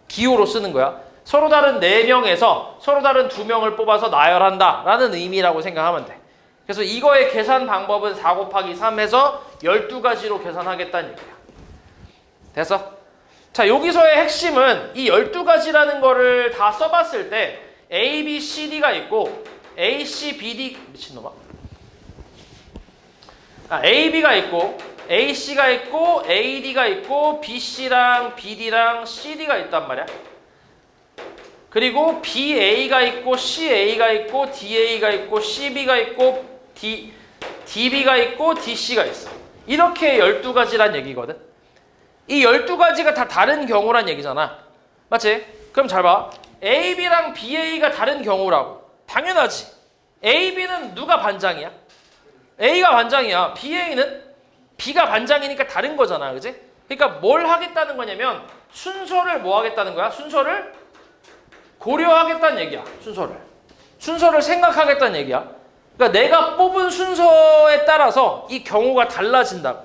기호로 쓰는 거야. 서로 다른 4명에서 서로 다른 2명을 뽑아서 나열한다 라는 의미라고 생각하면 돼. 그래서 이거의 계산 방법은 4 곱하기 3 해서 12가지로 계산하겠다는 얘기야. 됐어? 자, 여기서의 핵심은 이 12가지라는 거를 다 써봤을 때 A, B, C, D가 있고 A, C, B, D 미친놈아. A, B가 있고 A, C가 있고 A, D가 있고 B, C랑 B, D랑 C, D가 있단 말이야. 그리고 B, A가 있고 C, A가 있고 D, A가 있고 C, B가 있고 D, B가 있고 D, C가 있어. 이렇게 12가지란 얘기거든. 이 12가지가 다 다른 경우란 얘기잖아. 맞지? 그럼 잘 봐. A, B랑 B, A가 다른 경우라고. 당연하지. A, B는 누가 반장이야? A가 반장이야. B, A는 B가 반장이니까 다른 거잖아. 그지? 그러니까 뭘 하겠다는 거냐면 순서를 뭐 하겠다는 거야? 순서를 고려하겠다는 얘기야. 순서를 생각하겠다는 얘기야. 그러니까 내가 뽑은 순서에 따라서 이 경우가 달라진다고.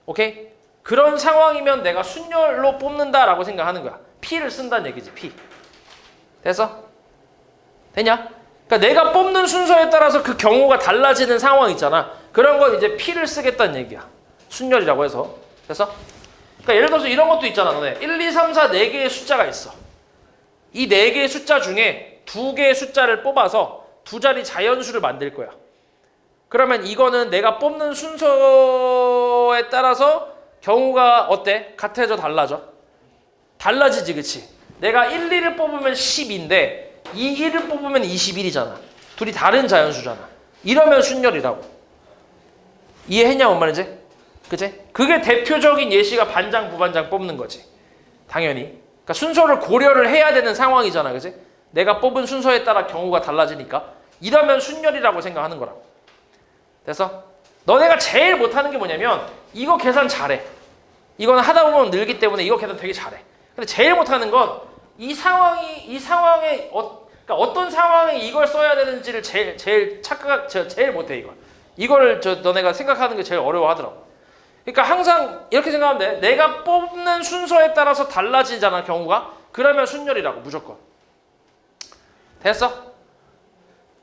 오케이? 그런 상황이면 내가 순열로 뽑는다라고 생각하는 거야. P를 쓴다는 얘기지. P. 됐어? 되냐? 그러니까 내가 뽑는 순서에 따라서 그 경우가 달라지는 상황 있잖아. 그런 건 이제 P를 쓰겠다는 얘기야. 순열이라고 해서. 됐어? 그러니까 예를 들어서 이런 것도 있잖아. 너네 1, 2, 3, 4 4개의 숫자가 있어. 이 4개의 숫자 중에 2개의 숫자를 뽑아서 2자리 자연수를 만들 거야. 그러면 이거는 내가 뽑는 순서에 따라서 경우가 어때? 같아져? 달라져? 달라지지, 그치? 내가 1, 2를 뽑으면 10인데 2, 1을 뽑으면 21이잖아. 둘이 다른 자연수잖아. 이러면 순열이라고. 이해했냐, 뭔 말인지? 그치? 그게 대표적인 예시가 반장, 부반장 뽑는 거지. 당연히. 그러니까 순서를 고려를 해야 되는 상황이잖아. 그치? 내가 뽑은 순서에 따라 경우가 달라지니까. 이러면 순열이라고 생각하는 거라고. 됐어? 너네가 제일 못하는 게 뭐냐면 이거 계산 잘해. 이거는 하다 보면 늘기 때문에 이거 계산 되게 잘해. 근데 제일 못하는 건 이 상황에 그러니까 어떤 상황에 이걸 써야 되는지를 제일 못해 이걸. 이거를 너네가 생각하는 게 제일 어려워하더라고. 그러니까 항상 이렇게 생각하면 돼. 내가 뽑는 순서에 따라서 달라지잖아 경우가. 그러면 순열이라고 무조건. 됐어?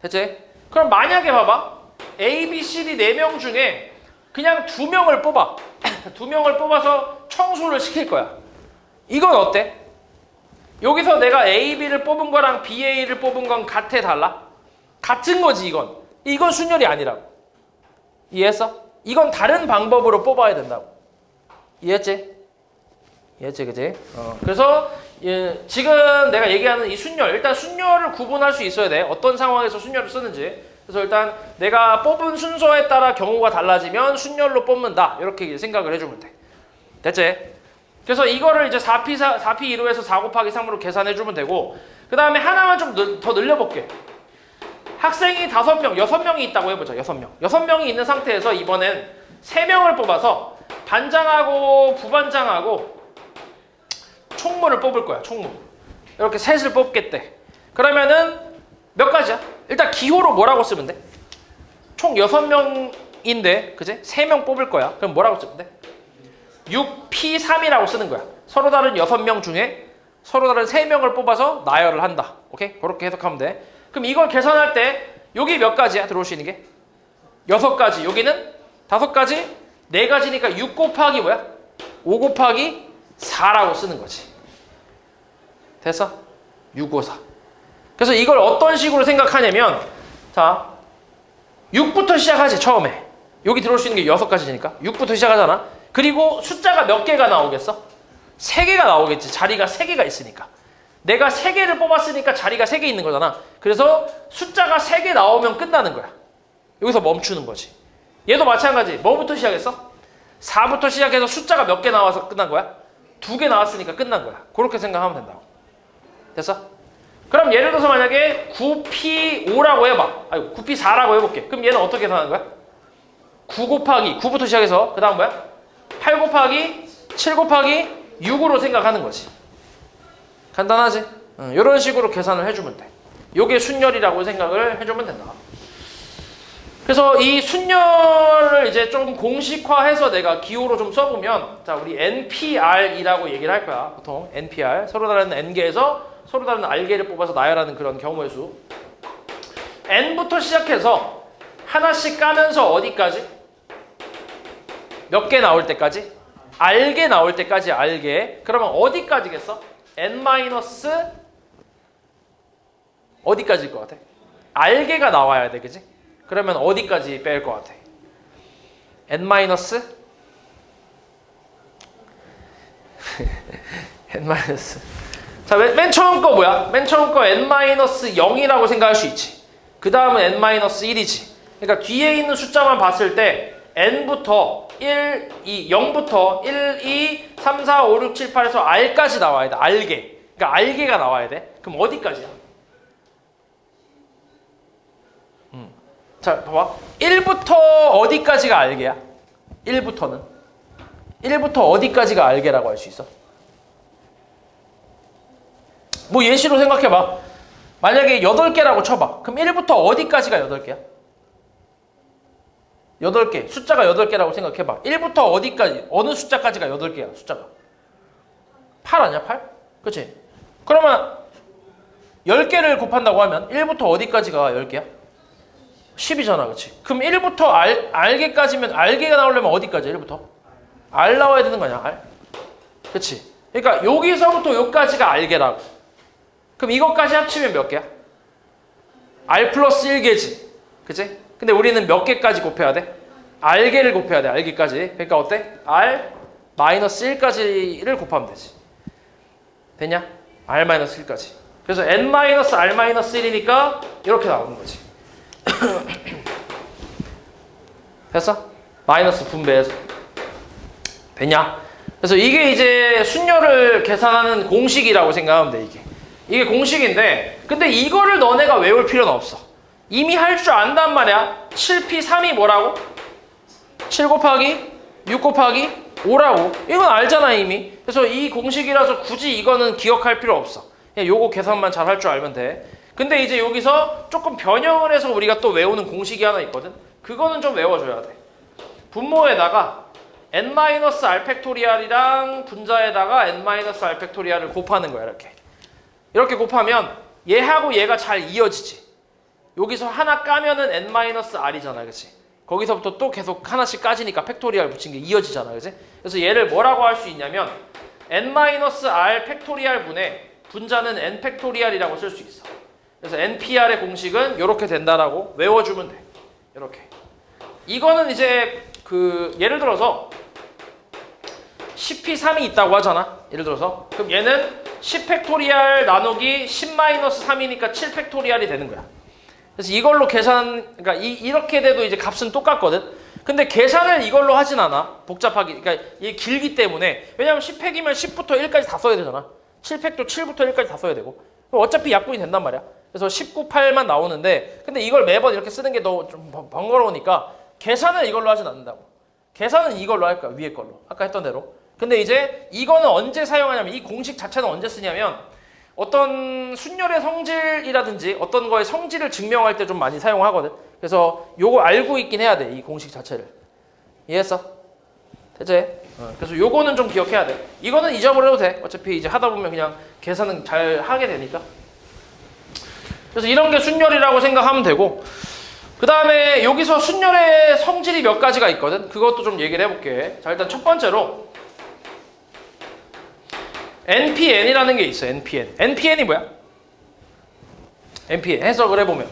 됐지? 그럼 만약에 봐봐. A, B, C, D 4명 중에 그냥 2명을 뽑아. 2명을 뽑아서 청소를 시킬 거야. 이건 어때? 여기서 내가 A, B를 뽑은 거랑 B, A를 뽑은 건 같아, 달라? 같은 거지 이건. 이건 순열이 아니라고. 이해했어? 이건 다른 방법으로 뽑아야 된다고. 이해했지? 이해했지, 그치? 그래서 지금 내가 얘기하는 이 순열, 일단 순열을 구분할 수 있어야 돼. 어떤 상황에서 순열을 쓰는지. 그래서 일단 내가 뽑은 순서에 따라 경우가 달라지면 순열로 뽑는다. 이렇게 생각을 해주면 돼. 됐지? 그래서 이거를 이제 4P2로 해서 4 곱하기 3으로 계산해주면 되고, 그 다음에 하나만 좀 더 늘려볼게. 학생이 5명, 6명이 있다고 해보자. 6명. 6명이 있는 상태에서 이번엔 3명을 뽑아서 반장하고 부반장하고 총무를 뽑을 거야. 총무. 이렇게 셋을 뽑겠대. 그러면은 몇 가지야? 일단 기호로 뭐라고 쓰면 돼? 총 6명인데 그지? 3명 뽑을 거야. 그럼 뭐라고 쓰면 돼? 6P3이라고 쓰는 거야. 서로 다른 6명 중에 서로 다른 3명을 뽑아서 나열을 한다. 오케이? 그렇게 해석하면 돼. 그럼 이걸 계산할 때 여기 몇 가지야? 들어올 수 있는 게? 6가지. 여기는 5가지? 4가지니까 6 곱하기 뭐야? 5 곱하기 4라고 쓰는 거지. 됐어? 6, 5, 4. 그래서 이걸 어떤 식으로 생각하냐면 자 6부터 시작하지 처음에. 여기 들어올 수 있는 게 6가지니까 6부터 시작하잖아. 그리고 숫자가 몇 개가 나오겠어? 3개가 나오겠지. 자리가 3개가 있으니까. 내가 3개를 뽑았으니까 자리가 3개 있는 거잖아. 그래서 숫자가 3개 나오면 끝나는 거야. 여기서 멈추는 거지. 얘도 마찬가지. 뭐부터 시작했어? 4부터 시작해서 숫자가 몇 개 나와서 끝난 거야? 2개 나왔으니까 끝난 거야. 그렇게 생각하면 된다고. 됐어? 그럼 예를 들어서 만약에 9P5라고 해봐. 아니 9P4라고 해볼게. 그럼 얘는 어떻게 계산하는 거야? 9 곱하기 9부터 시작해서 그 다음 뭐야? 8 곱하기 7 곱하기 6으로 생각하는 거지. 간단하지? 이런 식으로 계산을 해주면 돼. 요게 순열이라고 생각을 해주면 된다. 그래서 이 순열을 이제 좀 공식화해서 내가 기호로 좀 써보면 자 우리 NPR이라고 얘기를 할 거야. 보통 NPR 서로 다른 N개에서 서로 다른 R개를 뽑아서 나열하는 그런 경우의 수. N부터 시작해서 하나씩 까면서 어디까지? 몇 개 나올 때까지? R개 나올 때까지 R개. 그러면 어디까지겠어? N- 어디까지일 것 같아? R개가 나와야 돼, 그지? 그러면 어디까지 뺄 것 같아? N-? N-. 자, 맨 처음 거 뭐야? 맨 처음 거 N-0이라고 생각할 수 있지. 그 다음은 N-1이지. 그러니까 뒤에 있는 숫자만 봤을 때 N부터 1, 2, 0부터 1, 2, 3, 4, 5, 6, 7, 8에서 R까지 나와야 돼. R개. 그러니까 R개가 나와야 돼. 그럼 어디까지야? 자, 봐봐. 1부터 어디까지가 R개야? 1부터는? 1부터 어디까지가 R개라고 할 수 있어? 뭐 예시로 생각해봐. 만약에 8개라고 쳐봐. 그럼 1부터 어디까지가 8개야? 8개. 숫자가 8개라고 생각해봐. 1부터 어디까지, 어느 숫자까지가 8개야, 숫자가? 8 아니야, 8? 그치? 그러면 10개를 곱한다고 하면 1부터 어디까지가 10개야? 10이잖아, 그치? 그럼 1부터 R개까지면, R개가 나오려면 어디까지? 1부터? R 나와야 되는 거 아니야, R? 그치? 그러니까 여기서부터 여기까지가 R개라고. 그럼 이것까지 합치면 몇 개야? R 플러스 1개지. 그치? 근데 우리는 몇 개까지 곱해야 돼? R개를 곱해야 돼, R개까지. 그러니까 어때? R 마이너스 1까지를 곱하면 되지. 됐냐? R 마이너스 1까지. 그래서 N 마이너스 R 마이너스 1이니까 이렇게 나오는 거지. 됐어? 마이너스 분배해서. 됐냐? 그래서 이게 이제 순열을 계산하는 공식이라고 생각하면 돼, 이게. 이게 공식인데, 근데 이거를 너네가 외울 필요는 없어. 이미 할 줄 안단 말이야. 7P3이 뭐라고? 7 곱하기 6 곱하기 5라고. 이건 알잖아, 이미. 그래서 이 공식이라서 굳이 이거는 기억할 필요 없어. 그냥 요거 계산만 잘 할 줄 알면 돼. 근데 이제 여기서 조금 변형을 해서 우리가 또 외우는 공식이 하나 있거든. 그거는 좀 외워줘야 돼. 분모에다가 N-R 팩토리얼이랑 분자에다가 N-R 팩토리얼을 곱하는 거야, 이렇게. 이렇게 곱하면 얘하고 얘가 잘 이어지지. 여기서 하나 까면은 N-R이잖아, 그치? 거기서부터 또 계속 하나씩 까지니까 팩토리얼 붙인 게 이어지잖아, 그치? 그래서 얘를 뭐라고 할 수 있냐면 N-R 팩토리얼 분의 분자는 N 팩토리얼이라고 쓸 수 있어. 그래서 NPR의 공식은 이렇게 된다라고 외워주면 돼. 이렇게. 이거는 이제 그 예를 들어서 10P3이 있다고 하잖아. 예를 들어서. 그럼 얘는 10팩토리얼 나누기 10-3이니까 7팩토리얼이 되는 거야. 그래서 이걸로 계산, 그러니까 이렇게 돼도 이제 값은 똑같거든. 근데 계산을 이걸로 하진 않아. 복잡하기, 그러니까 이게 길기 때문에. 왜냐면 10팩이면 10부터 1까지 다 써야 되잖아. 7팩도 7부터 1까지 다 써야 되고. 그럼 어차피 약분이 된단 말이야. 그래서 19, 8만 나오는데 근데 이걸 매번 이렇게 쓰는 게 너무 좀 번거로우니까 계산을 이걸로 하진 않는다고. 계산은 이걸로 할 거야. 위에 걸로. 아까 했던 대로. 근데 이제 이거는 언제 사용하냐면 이 공식 자체는 언제 쓰냐면 어떤 순열의 성질이라든지 어떤 거의 성질을 증명할 때 좀 많이 사용하거든. 그래서 요거 알고 있긴 해야 돼. 이 공식 자체를. 이해했어? 됐지? 그래서 요거는 좀 기억해야 돼. 이거는 잊어버려도 돼. 어차피 이제 하다 보면 그냥 계산은 잘 하게 되니까. 그래서 이런 게 순열이라고 생각하면 되고 그 다음에 여기서 순열의 성질이 몇 가지가 있거든. 그것도 좀 얘기를 해볼게. 자, 일단 첫 번째로 NPN이라는 게 있어. NPN. NPN이 뭐야? NPN 해석을 해보면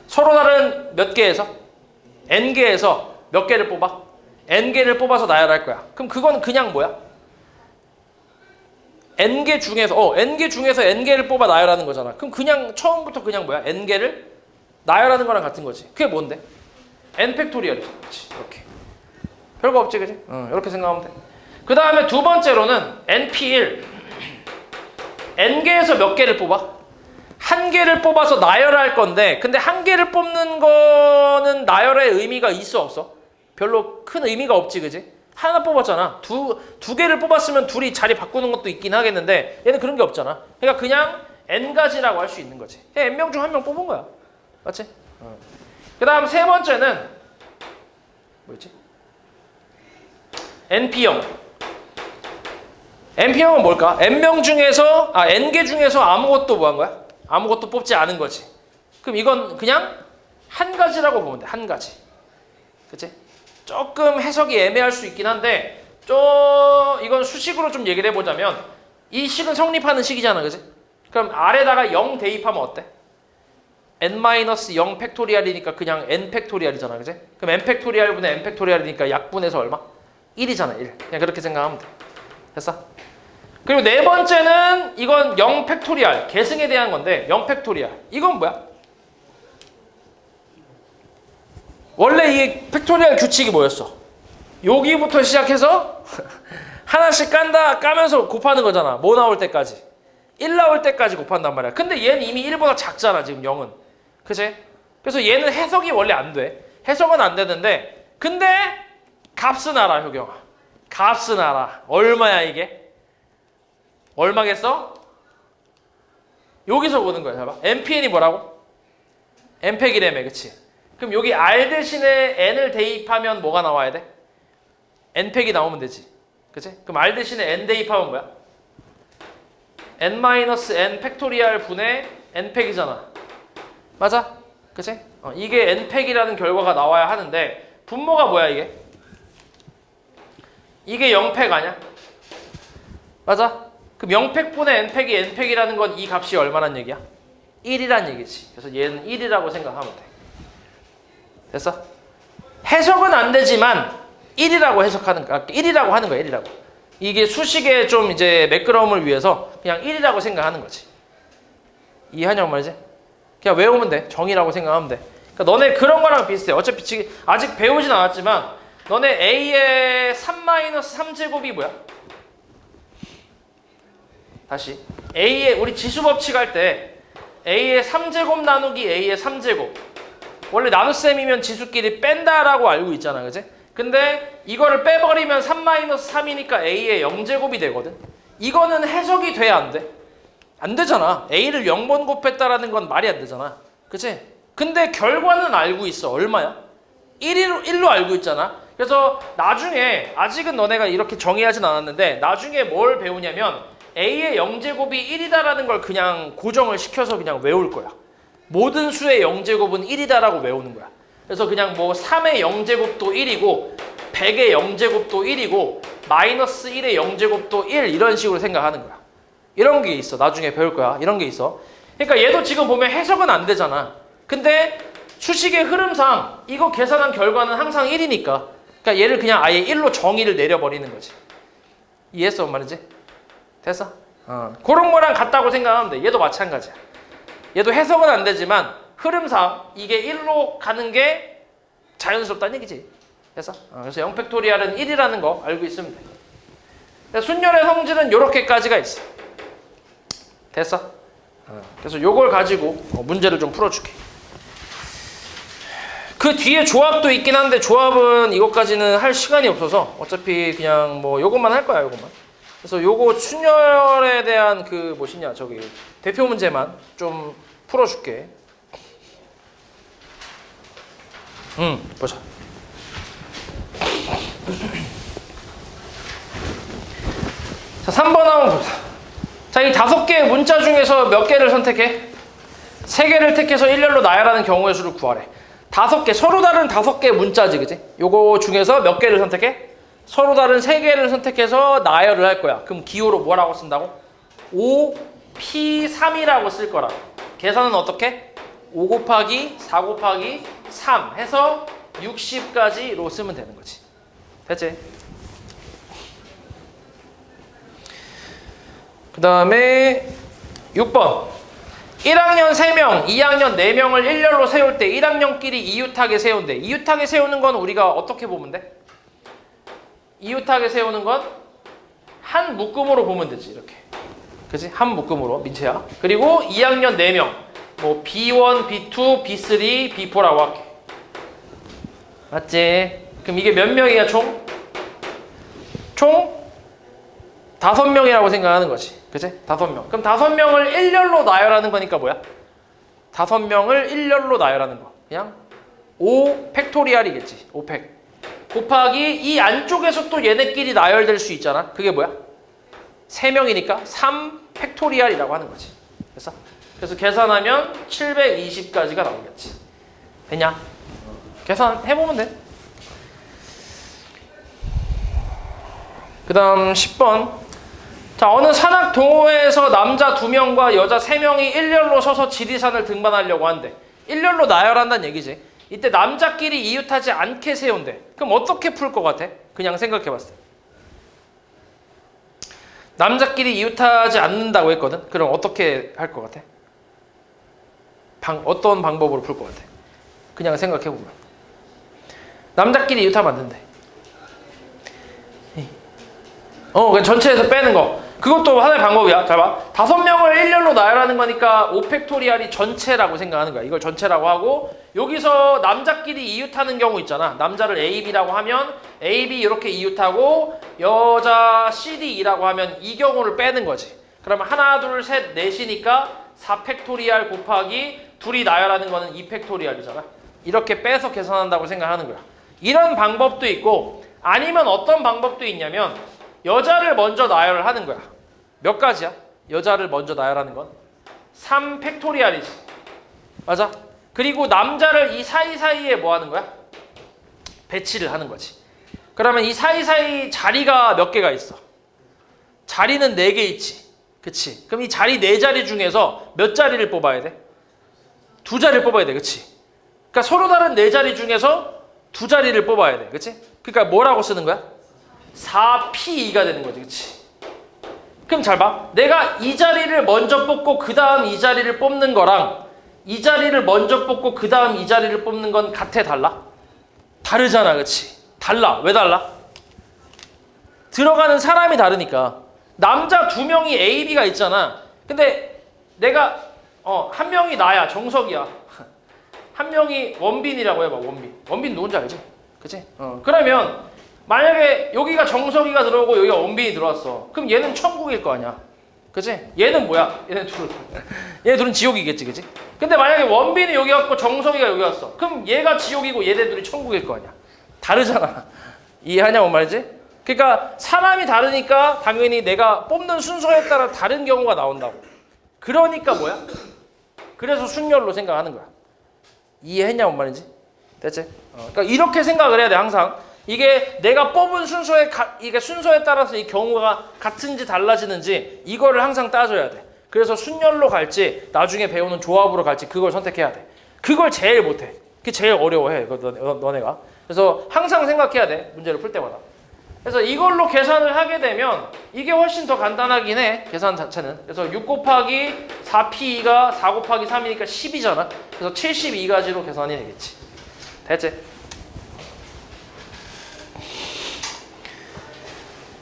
서로 다른 몇 개에서 N개에서 몇 개를 뽑아? N개를 뽑아서 나열할 거야. 그럼 그건 그냥 뭐야? N개 중에서 N개 중에서 N개를 뽑아 나열하는 거잖아. 그럼 그냥 처음부터 그냥 뭐야? N개를 나열하는 거랑 같은 거지. 그게 뭔데? N 팩토리얼이지. 이렇게. 별거 없지, 그지? 이렇게 생각하면 돼. 그 다음에 두 번째로는 NP1. N개에서 몇 개를 뽑아? 한 개를 뽑아서 나열할 건데 근데 한 개를 뽑는 거는 나열의 의미가 있어 없어? 별로 큰 의미가 없지, 그지? 하나 뽑았잖아. 두 개를 뽑았으면 둘이 자리 바꾸는 것도 있긴 하겠는데 얘는 그런 게 없잖아. 그러니까 그냥 N가지라고 할 수 있는 거지. 그냥 N명 중 한 명 뽑은 거야. 맞지? 그 다음 세 번째는 뭐였지? NP형. NP형은 뭘까? N명 중에서 N개 중에서 아무것도 뭐 한 거야? 아무것도 뽑지 않은 거지. 그럼 이건 그냥 한 가지라고 보면 돼. 한 가지. 그치? 조금 해석이 애매할 수 있긴 한데 이건 수식으로 좀 얘기를 해보자면 이 식은 성립하는 식이잖아. 그치? 그럼 아래다가 0 대입하면 어때? n-0 팩토리얼이니까 그냥 n 팩토리얼이잖아. 그치? 그럼 n 팩토리얼분의 n 팩토리얼이니까 약분해서 얼마? 1이잖아. 1. 그냥 그렇게 생각하면 돼. 됐어? 그리고 네 번째는 이건 0 팩토리얼, 계승에 대한 건데 0 팩토리얼. 이건 뭐야? 원래 이 팩토리얼 규칙이 뭐였어? 여기부터 시작해서 하나씩 까면서 곱하는 거잖아. 뭐 나올 때까지? 1 나올 때까지 곱한단 말이야. 근데 얘는 이미 1보다 작잖아, 지금 0은. 그치? 그래서 얘는 해석이 원래 안 돼. 해석은 안 되는데 근데 값은 알아, 효경아. 값은 알아. 얼마야 이게? 얼마겠어? 여기서 보는 거야. 봐봐. NPN이 뭐라고? N팩이라며, 그치? 그럼 여기 R 대신에 N을 대입하면 뭐가 나와야 돼? N팩이 나오면 되지. 그치? 그럼 R 대신에 N 대입하면 뭐야? N-N 팩토리얼 분의 N팩이잖아. 맞아? 그치? 이게 N팩이라는 결과가 나와야 하는데 분모가 뭐야 이게? 이게 0팩 아니야? 맞아? 그럼 0팩분의 N팩이 N팩이라는 건 이 값이 얼마란 얘기야? 1이란 얘기지. 그래서 얘는 1이라고 생각하면 돼. 됐어? 해석은 안 되지만 1이라고 해석하는 거야. 1이라고 하는 거야. 1이라고. 이게 수식의 좀 이제 매끄러움을 위해서 그냥 1이라고 생각하는 거지. 이해하냐고 말이지? 그냥 외우면 돼. 정의라고 생각하면 돼. 그러니까 너네 그런 거랑 비슷해. 어차피 지금 아직 배우진 않았지만 너네 A의 3-3제곱이 뭐야? 다시 A의 우리 지수법칙 할 때 A의 3제곱 나누기 A의 3제곱 원래 나눗셈이면 지수끼리 뺀다라고 알고 있잖아. 그치? 근데 이거를 빼버리면 3-3이니까 A의 0제곱이 되거든. 이거는 해석이 돼? 안 돼? 안 되잖아. A를 0번 곱했다라는 건 말이 안 되잖아. 그치? 근데 결과는 알고 있어. 얼마야? 1로 알고 있잖아. 그래서 나중에 아직은 너네가 이렇게 정의하진 않았는데 나중에 뭘 배우냐면 A의 0제곱이 1이다라는 걸 그냥 고정을 시켜서 그냥 외울 거야. 모든 수의 0제곱은 1이다라고 외우는 거야. 그래서 그냥 뭐 3의 0제곱도 1이고 100의 0제곱도 1이고 마이너스 1의 0제곱도 1 이런 식으로 생각하는 거야. 이런 게 있어. 나중에 배울 거야. 이런 게 있어. 그러니까 얘도 지금 보면 해석은 안 되잖아. 근데 수식의 흐름상 이거 계산한 결과는 항상 1이니까 그러니까 얘를 그냥 아예 1로 정의를 내려버리는 거지. 이해했어? 뭔 말인지? 됐어? 그런 거랑 같다고 생각하면 돼. 얘도 마찬가지야. 얘도 해석은 안 되지만 흐름상 이게 1로 가는 게 자연스럽다는 얘기지. 됐어? 그래서 0팩토리얼은 1이라는 거 알고 있으면 돼. 순열의 성질은 이렇게까지가 있어. 됐어? 그래서 요걸 가지고 문제를 좀 풀어줄게. 그 뒤에 조합도 있긴 한데 조합은 이것까지는 할 시간이 없어서 어차피 그냥 뭐 요것만 할 거야, 요것만. 그래서 요거 순열에 대한 그 뭐시냐 저기 대표 문제만 좀 풀어줄게. 보자. 자, 3번 한번 보자. 자, 이 5개의 문자 중에서 몇 개를 선택해? 3개를 택해서 일렬로 나열하는 경우의 수를 구하래. 5개, 서로 다른 5개의 문자지, 그치? 요거 중에서 몇 개를 선택해? 서로 다른 3개를 선택해서 나열을 할 거야. 그럼 기호로 뭐라고 쓴다고? 5P3이라고 쓸 거라. 계산은 어떻게? 5 곱하기 4 곱하기 3 해서 60까지로 쓰면 되는 거지. 됐지? 그 다음에 6번 1학년 3명, 2학년 4명을 일렬로 세울 때 1학년끼리 이웃하게 세운대. 이웃하게 세우는 건 우리가 어떻게 보면 돼? 이웃하게 세우는 건 한 묶음으로 보면 되지. 이렇게. 그치? 한 묶음으로 민채야. 그리고 2학년 4명 뭐 B1, B2, B3, B4라고 할게. 맞지? 그럼 이게 몇 명이야 총? 총 5명이라고 생각하는 거지. 그치? 5명. 그럼 5명을 일렬로 나열하는 거니까 뭐야? 5명을 일렬로 나열하는 거. 그냥 5 팩토리얼이겠지. 5팩. 곱하기 이 안쪽에서 또 얘네끼리 나열될 수 있잖아. 그게 뭐야? 3명이니까 3 팩토리얼이라고 하는 거지. 그래서 계산하면 720까지가 나오겠지. 됐냐? 계산해보면 돼. 그 다음 10번. 자, 어느 산악 동호회에서 남자 2명과 여자 3명이 일렬로 서서 지리산을 등반하려고 한대. 일렬로 나열한다는 얘기지. 이때 남자끼리 이웃하지 않게 세운대. 그럼 어떻게 풀 것 같아? 그냥 생각해봤을 때. 남자끼리 이웃하지 않는다고 했거든? 그럼 어떻게 할 것 같아? 어떤 방법으로 풀 것 같아? 그냥 생각해보면. 남자끼리 이웃하면 안 된대. 그냥 전체에서 빼는 거. 그것도 하나의 방법이야. 잘 봐. 5명을 일렬로 나열하는 거니까 5팩토리얼이 전체라고 생각하는 거야. 이걸 전체라고 하고 여기서 남자끼리 이웃하는 경우 있잖아. 남자를 A, B라고 하면 A, B 이렇게 이웃하고 여자 C, D라고 하면 이 경우를 빼는 거지. 그러면 하나, 둘, 셋, 넷이니까 4팩토리얼 곱하기 둘이 나열하는 거는 2팩토리얼이잖아. 이렇게 빼서 계산한다고 생각하는 거야. 이런 방법도 있고 아니면 어떤 방법도 있냐면 여자를 먼저 나열을 하는 거야. 몇 가지야? 여자를 먼저 나열하는 건 3 팩토리얼이지. 맞아? 그리고 남자를 이 사이사이에 뭐 하는 거야? 배치를 하는 거지. 그러면 이 사이사이 자리가 몇 개가 있어? 자리는 4개 있지. 그치? 그럼 이 자리 4자리 중에서 몇 자리를 뽑아야 돼? 2자리를 뽑아야 돼. 그치? 그러니까 서로 다른 4자리 중에서 2자리를 뽑아야 돼. 그치? 그러니까 뭐라고 쓰는 거야? 4P2가 되는 거지. 그치? 그럼 잘 봐. 내가 이 자리를 먼저 뽑고 그 다음 이 자리를 뽑는 거랑 이 자리를 먼저 뽑고 그 다음 이 자리를 뽑는 건 같아 달라? 다르잖아. 그치? 달라. 왜 달라? 들어가는 사람이 다르니까. 남자 2명이 A, B가 있잖아. 근데 내가 한 명이 나야. 정석이야. 한 명이 원빈이라고 해봐. 원빈 누군지 알지? 그치? 그러면 만약에 여기가 정석이가 들어오고 여기가 원빈이 들어왔어. 그럼 얘는 천국일 거 아니야. 그치? 얘는 뭐야? 얘네 둘은 지옥이겠지. 그치? 근데 만약에 원빈이 여기 왔고 정석이가 여기 왔어. 그럼 얘가 지옥이고 얘네 둘이 천국일 거 아니야. 다르잖아. 이해하냐 뭔 말이지? 그러니까 사람이 다르니까 당연히 내가 뽑는 순서에 따라 다른 경우가 나온다고. 그러니까 뭐야? 그래서 순열로 생각하는 거야. 이해했냐 뭔 말인지? 됐지? 그러니까 이렇게 생각을 해야 돼 항상. 이게 내가 뽑은 이게 순서에 따라서 이 경우가 같은지 달라지는지 이거를 항상 따져야 돼. 그래서 순열로 갈지 나중에 배우는 조합으로 갈지 그걸 선택해야 돼. 그걸 제일 못해. 그게 제일 어려워해. 너네가. 그래서 항상 생각해야 돼. 문제를 풀 때마다. 그래서 이걸로 계산을 하게 되면 이게 훨씬 더 간단하긴 해. 계산 자체는. 그래서 6 곱하기 4P가 4 곱하기 3이니까 10이잖아. 그래서 72가지로 계산이 되겠지. 됐지?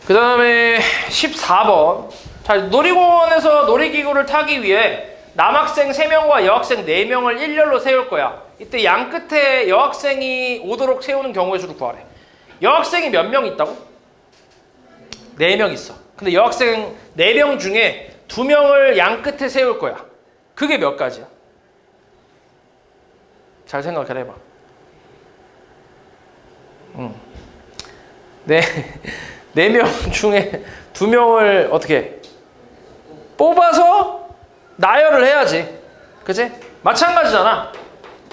그 다음에 14번. 자, 놀이공원에서 놀이기구를 타기 위해 남학생 3명과 여학생 4명을 일렬로 세울 거야. 이때 양 끝에 여학생이 오도록 세우는 경우의 수를 구하래. 여학생이 몇 명 있다고? 4명 있어. 근데 여학생 4명 중에 2명을 양 끝에 세울 거야. 그게 몇 가지야? 잘 생각을 해봐. 네, 4명 중에 2명을 어떻게 해? 뽑아서 나열을 해야지. 그치? 마찬가지잖아.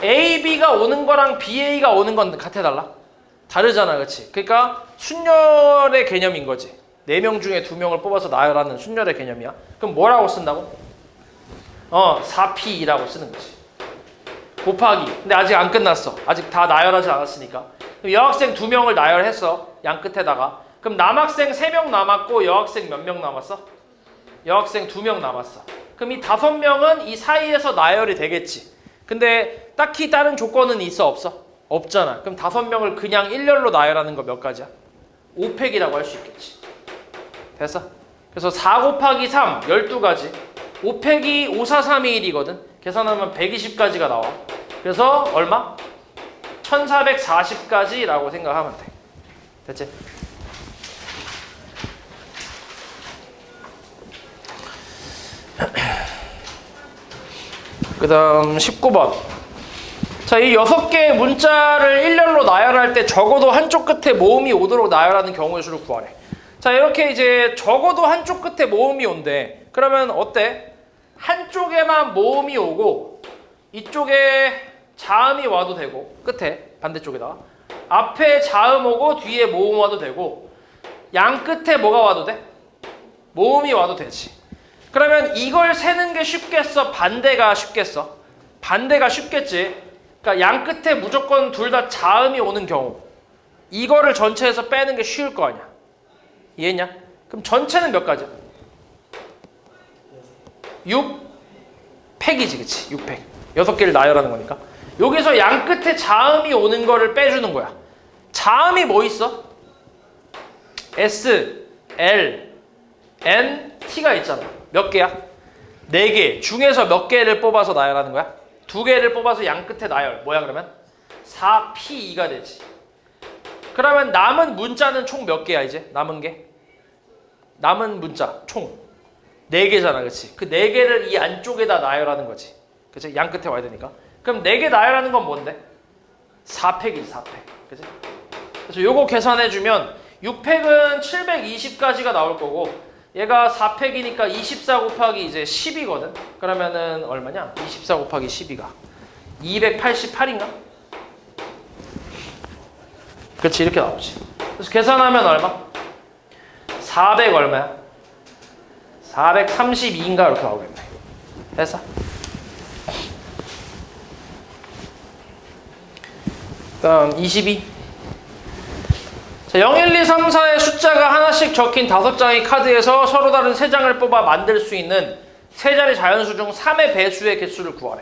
A, B가 오는 거랑 BA가 오는 건 같아 달라? 다르잖아. 그치? 그러니까 순열의 개념인 거지. 4명 중에 2명을 뽑아서 나열하는 순열의 개념이야. 그럼 뭐라고 쓴다고? 4P라고 쓰는 거지. 곱하기. 근데 아직 안 끝났어. 아직 다 나열하지 않았으니까. 그럼 여학생 2명을 나열했어. 양 끝에다가. 그럼 남학생 3명 남았고 여학생 몇 명 남았어? 여학생 2명 남았어. 그럼 이 5명은 이 사이에서 나열이 되겠지. 근데 딱히 다른 조건은 있어 없어? 없잖아. 그럼 5명을 그냥 일렬로 나열하는 거 몇 가지야? 5팩이라고 할 수 있겠지. 됐어? 그래서 4 곱하기 3, 12가지. 5팩이 5, 4, 3, 2, 1이거든. 계산하면 120가지가 나와. 그래서 얼마? 1440가지라고 생각하면 돼. 됐지? 그 다음 19번. 자, 이 6개의 문자를 일렬로 나열할 때 적어도 한쪽 끝에 모음이 오도록 나열하는 경우의 수를 구하래. 자, 이렇게 이제 적어도 한쪽 끝에 모음이 온대. 그러면 어때? 한쪽에만 모음이 오고 이쪽에 자음이 와도 되고, 끝에 반대쪽에다가 앞에 자음 오고 뒤에 모음 와도 되고, 양 끝에 뭐가 와도 돼? 모음이 와도 되지. 그러면 이걸 세는 게 쉽겠어? 반대가 쉽겠어? 반대가 쉽겠지. 그러니까 양 끝에 무조건 둘 다 자음이 오는 경우, 이거를 전체에서 빼는 게 쉬울 거 아니야. 이해했냐? 그럼 전체는 몇 가지야? 6팩이지, 그치? 6팩. 6개를 나열하는 거니까. 여기서 양 끝에 자음이 오는 거를 빼주는 거야. 자음이 뭐 있어? S, L, N, T가 있잖아. 몇 개야? 4개. 중에서 몇 개를 뽑아서 나열하는 거야? 2개를 뽑아서 양 끝에 나열. 뭐야 그러면? 4P2가 되지. 그러면 남은 문자는 총 몇 개야 이제? 남은 게? 남은 문자 총 4개잖아. 그치? 그 4개를 이 안쪽에다 나열하는 거지. 그치? 양 끝에 와야 되니까. 그럼 4개 나열하는 건 뭔데? 4팩이지, 4팩. 그치? 그래서 요거 계산해주면 6팩은 720가지가 나올 거고, 얘가 4팩이니까 24 곱하기 이제 10이거든? 그러면은 얼마냐? 24 곱하기 12가 288인가? 그렇지, 이렇게 나오지. 그래서 계산하면 얼마? 400 얼마야? 432인가 이렇게 나오겠네. 됐어? 다음 22. 자, 0, 1, 2, 3, 4의 숫자가 하나씩 적힌 5장의 카드에서 서로 다른 3장을 뽑아 만들 수 있는 3자리 자연수 중 3의 배수의 개수를 구하래.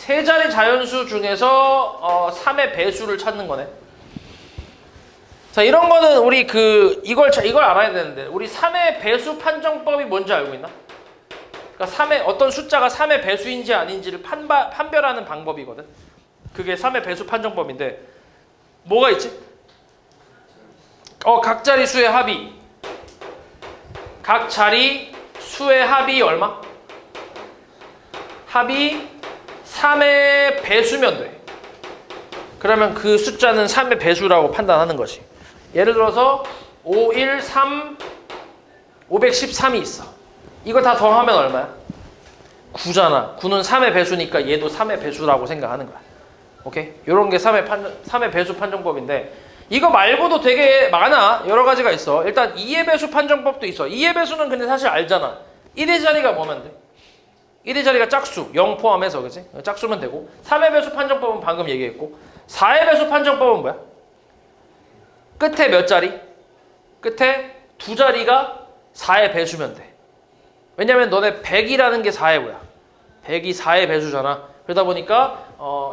3자리 자연수 중에서 3의 배수를 찾는 거네. 자, 이런 거는 우리 이걸 알아야 되는데, 우리 3의 배수 판정법이 뭔지 알고 있나? 그러니까 어떤 숫자가 3의 배수인지 아닌지를 판별하는 방법이거든. 그게 3의 배수 판정법인데, 뭐가 있지? 각 자리 수의 합이. 각 자리 수의 합이 얼마? 합이 3의 배수면 돼. 그러면 그 숫자는 3의 배수라고 판단하는 거지. 예를 들어서 5, 1, 3, 513이 있어. 이거 다 더하면 얼마야? 9잖아. 9는 3의 배수니까 얘도 3의 배수라고 생각하는 거야. 오케이? 요런 게 3의 배수 판정법인데, 이거 말고도 되게 많아. 여러 가지가 있어. 일단 2의 배수 판정법도 있어. 2의 배수는 근데 사실 알잖아. 1의 자리가 뭐면 돼? 1의 자리가 짝수, 0 포함해서, 그치? 짝수면 되고. 3의 배수 판정법은 방금 얘기했고, 4의 배수 판정법은 뭐야? 끝에 몇 자리? 끝에 2자리가 4의 배수면 돼. 왜냐면 너네 100이라는 게 4의 뭐야? 100이 4의 배수잖아. 그러다 보니까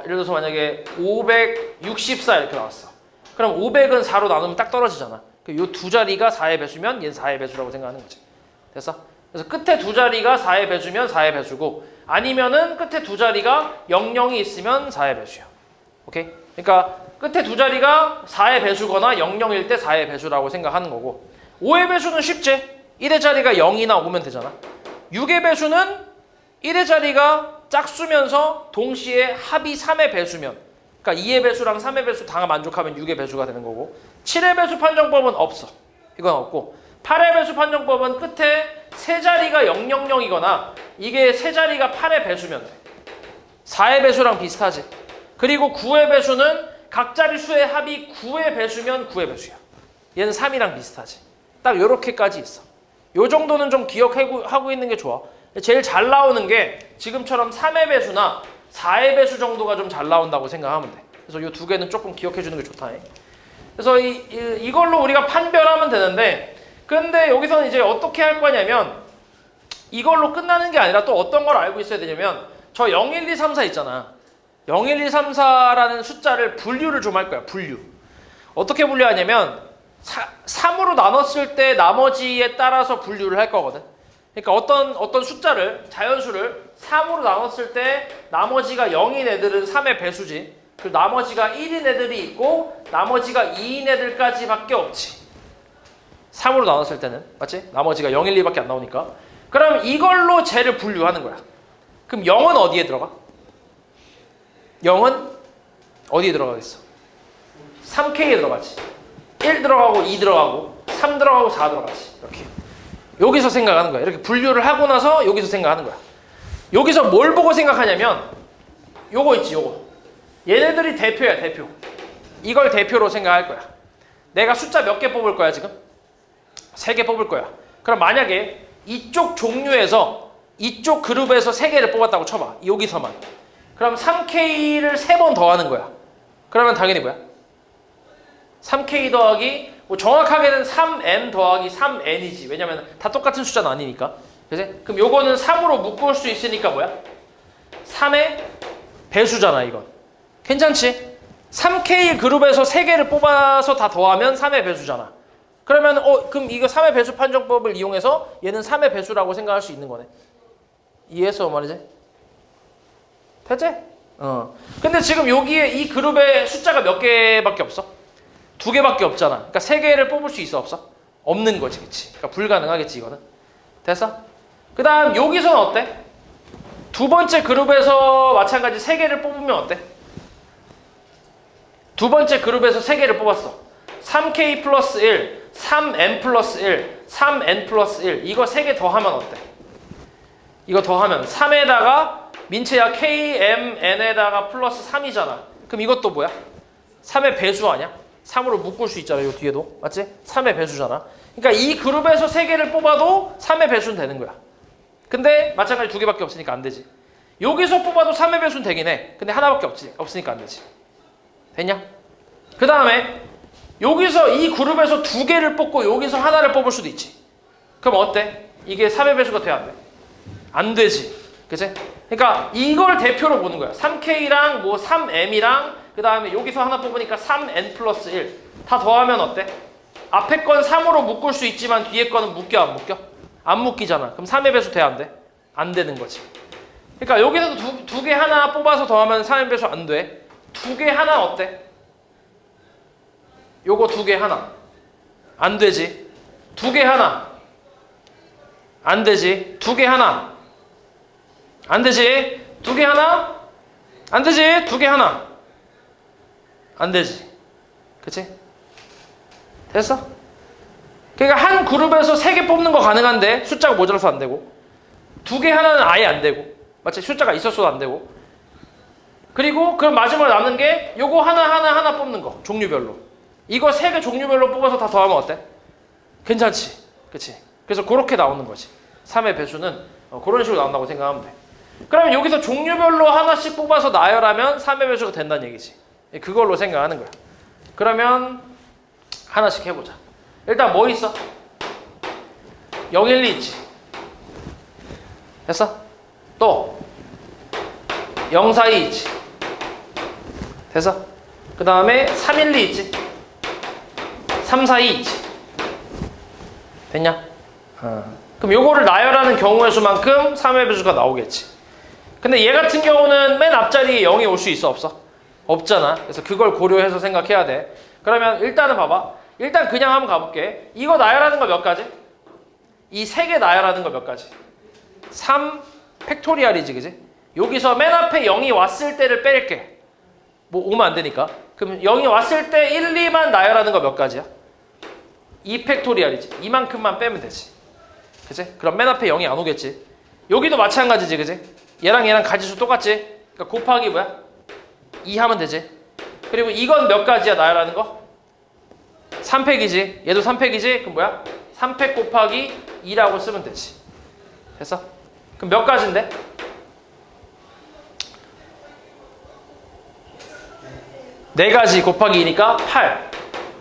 예를 들어서 만약에 564 이렇게 나왔어. 그럼 500은 4로 나누면 딱 떨어지잖아. 요 2자리가 4의 배수면 얘는 4의 배수라고 생각하는 거지. 됐어? 그래서 끝에 두 자리가 4의 배수면 4의 배수고 아니면은 끝에 두 자리가 00이 있으면 4의 배수야. 오케이? 그러니까 끝에 두 자리가 4의 배수거나 00일 때 4의 배수라고 생각하는 거고 5의 배수는 쉽지. 1의 자리가 0이나 오면 되잖아. 6의 배수는 1의 자리가 짝수면서 동시에 합이 3의 배수면 그러니까 2의 배수랑 3의 배수 다 만족하면 6의 배수가 되는 거고 7의 배수 판정법은 없어. 이건 없고 8의 배수 판정법은 끝에 세 자리가 000이거나 이게 세 자리가 8의 배수면 돼. 4의 배수랑 비슷하지. 그리고 9의 배수는 각 자리 수의 합이 9의 배수면 9의 배수야. 얘는 3이랑 비슷하지. 딱 요렇게까지 있어. 요 정도는 좀 기억하고 있는 게 좋아. 제일 잘 나오는 게 지금처럼 3의 배수나 4의 배수 정도가 좀 잘 나온다고 생각하면 돼. 그래서 요 두 개는 조금 기억해 주는 게 좋다. 그래서 이걸로 우리가 판별하면 되는데 근데 여기서는 이제 어떻게 할 거냐면 이걸로 끝나는 게 아니라 또 어떤 걸 알고 있어야 되냐면 저 0, 1, 2, 3, 4 있잖아. 0, 1, 2, 3, 4라는 숫자를 분류를 좀 할 거야. 분류. 어떻게 분류하냐면 3으로 나눴을 때 나머지에 따라서 분류를 할 거거든. 그러니까 어떤 숫자를 자연수를 3으로 나눴을 때 나머지가 0인 애들은 3의 배수지. 그리고 나머지가 1인 애들이 있고 나머지가 2인 애들까지밖에 없지. 3으로 나눴을 때는 맞지? 나머지가 0, 1, 2밖에 안 나오니까. 그럼 이걸로 쟤를 분류하는 거야. 그럼 0은 어디에 들어가? 0은 어디에 들어가겠어? 3K에 들어가지. 1 들어가고 2 들어가고 3 들어가고 4 들어가지. 이렇게. 여기서 생각하는 거야. 이렇게 분류를 하고 나서 여기서 생각하는 거야. 여기서 뭘 보고 생각하냐면 요거 있지, 요거. 얘네들이 대표야, 대표. 이걸 대표로 생각할 거야. 내가 숫자 몇 개 뽑을 거야, 지금? 3개 뽑을 거야. 그럼 만약에 이쪽 종류에서 이쪽 그룹에서 3개를 뽑았다고 쳐봐. 여기서만. 그럼 3K를 3번 더하는 거야. 그러면 당연히 뭐야? 3K 더하기 뭐 정확하게는 3N 더하기 3N이지. 왜냐면 다 똑같은 숫자는 아니니까. 그치? 그럼 요거는 3으로 묶을 수 있으니까 뭐야? 3의 배수잖아, 이건. 괜찮지? 3K 그룹에서 3개를 뽑아서 다 더하면 3의 배수잖아. 그러면 그럼 이거 3의 배수 판정법을 이용해서 얘는 3의 배수라고 생각할 수 있는 거네. 이해했어 말이지? 됐지? 근데 지금 여기에 이 그룹에 숫자가 몇 개밖에 없어? 2개밖에 없잖아. 그러니까 3개를 뽑을 수 있어 없어? 없는 거지, 그치? 그러니까 불가능하겠지 이거는. 됐어? 그 다음 여기서는 어때? 두 번째 그룹에서 마찬가지 3개를 뽑으면 어때? 두 번째 그룹에서 3개를 뽑았어. 3K 플러스 1, 3N 플러스 1, 3N 플러스 1 이거 3개 더하면 어때? 이거 더하면 3에다가 민채야 KMN에다가 플러스 3이잖아. 그럼 이것도 뭐야? 3의 배수 아니야? 3으로 묶을 수 있잖아. 요 뒤에도. 맞지? 3의 배수잖아. 그러니까 이 그룹에서 3개를 뽑아도 3의 배수는 되는 거야. 근데 마찬가지 2개밖에 없으니까 안 되지. 여기서 뽑아도 3의 배수는 되긴 해. 근데 하나밖에 없으니까 안 되지. 됐냐? 그 다음에 여기서 이 그룹에서 2개를 뽑고 여기서 하나를 뽑을 수도 있지. 그럼 어때? 이게 3의 배수가 돼? 안 돼? 안 되지. 그치? 그러니까 이걸 대표로 보는 거야. 3K랑 뭐 3M이랑 그 다음에 여기서 하나 뽑으니까 3N 플러스 1 다 더하면 어때? 앞에 건 3으로 묶을 수 있지만 뒤에 거는 묶여 안 묶여? 안 묶이잖아. 그럼 3의 배수 돼? 안 돼? 안 되는 거지. 그러니까 여기서도 두 개 하나 뽑아서 더하면 3의 배수 안 돼. 2개 하나 어때? 요거 2개 하나 안 되지. 2개 하나 안 되지. 2개 하나 안 되지. 2개 하나 안 되지. 2개 하나 안 되지. 그치? 됐어? 그러니까 한 그룹에서 3개 뽑는 거 가능한데 숫자가 모자라서 안 되고 2개 하나는 아예 안 되고 맞지? 숫자가 있었어도 안 되고 그리고 그 마지막으로 남는 게 요거 하나 뽑는 거 종류별로 이거 3개 종류별로 뽑아서 다 더하면 어때? 괜찮지? 그치? 그래서 그렇게 나오는 거지. 3의 배수는 그런 식으로 나온다고 생각하면 돼. 그러면 여기서 종류별로 하나씩 뽑아서 나열하면 3의 배수가 된다는 얘기지. 그걸로 생각하는 거야. 그러면 하나씩 해보자. 일단 뭐 있어? 0, 1, 2 있지. 됐어? 또 0, 4, 2 있지. 됐어? 그 다음에 3, 1, 2 있지. 3, 4, 2 있지. 됐냐? 그럼 요거를 나열하는 경우의 수만큼 3의 배수가 나오겠지. 근데 얘 같은 경우는 맨 앞자리에 0이 올 수 있어 없어? 없잖아. 그래서 그걸 고려해서 생각해야 돼. 그러면 일단은 봐봐. 일단 그냥 한번 가볼게. 이거 나열하는 거 몇 가지? 이 세 개 나열하는 거 몇 가지? 3 팩토리얼이지, 그지? 여기서 맨 앞에 0이 왔을 때를 뺄게. 뭐 오면 안 되니까. 그럼 0이 왔을 때 1, 2만 나열하는 거 몇 가지야? 2 팩토리얼이지. 이만큼만 빼면 되지. 그지? 그럼 맨 앞에 0이 안 오겠지. 여기도 마찬가지지, 그지? 얘랑 가지수 똑같지? 그러니까 곱하기 뭐야? 2 하면 되지. 그리고 이건 몇 가지야, 나열하는 거? 3팩이지. 얘도 3팩이지? 그럼 뭐야? 3팩 곱하기 2라고 쓰면 되지. 됐어? 그럼 몇 가지인데? 네 가지 곱하기 2니까 8.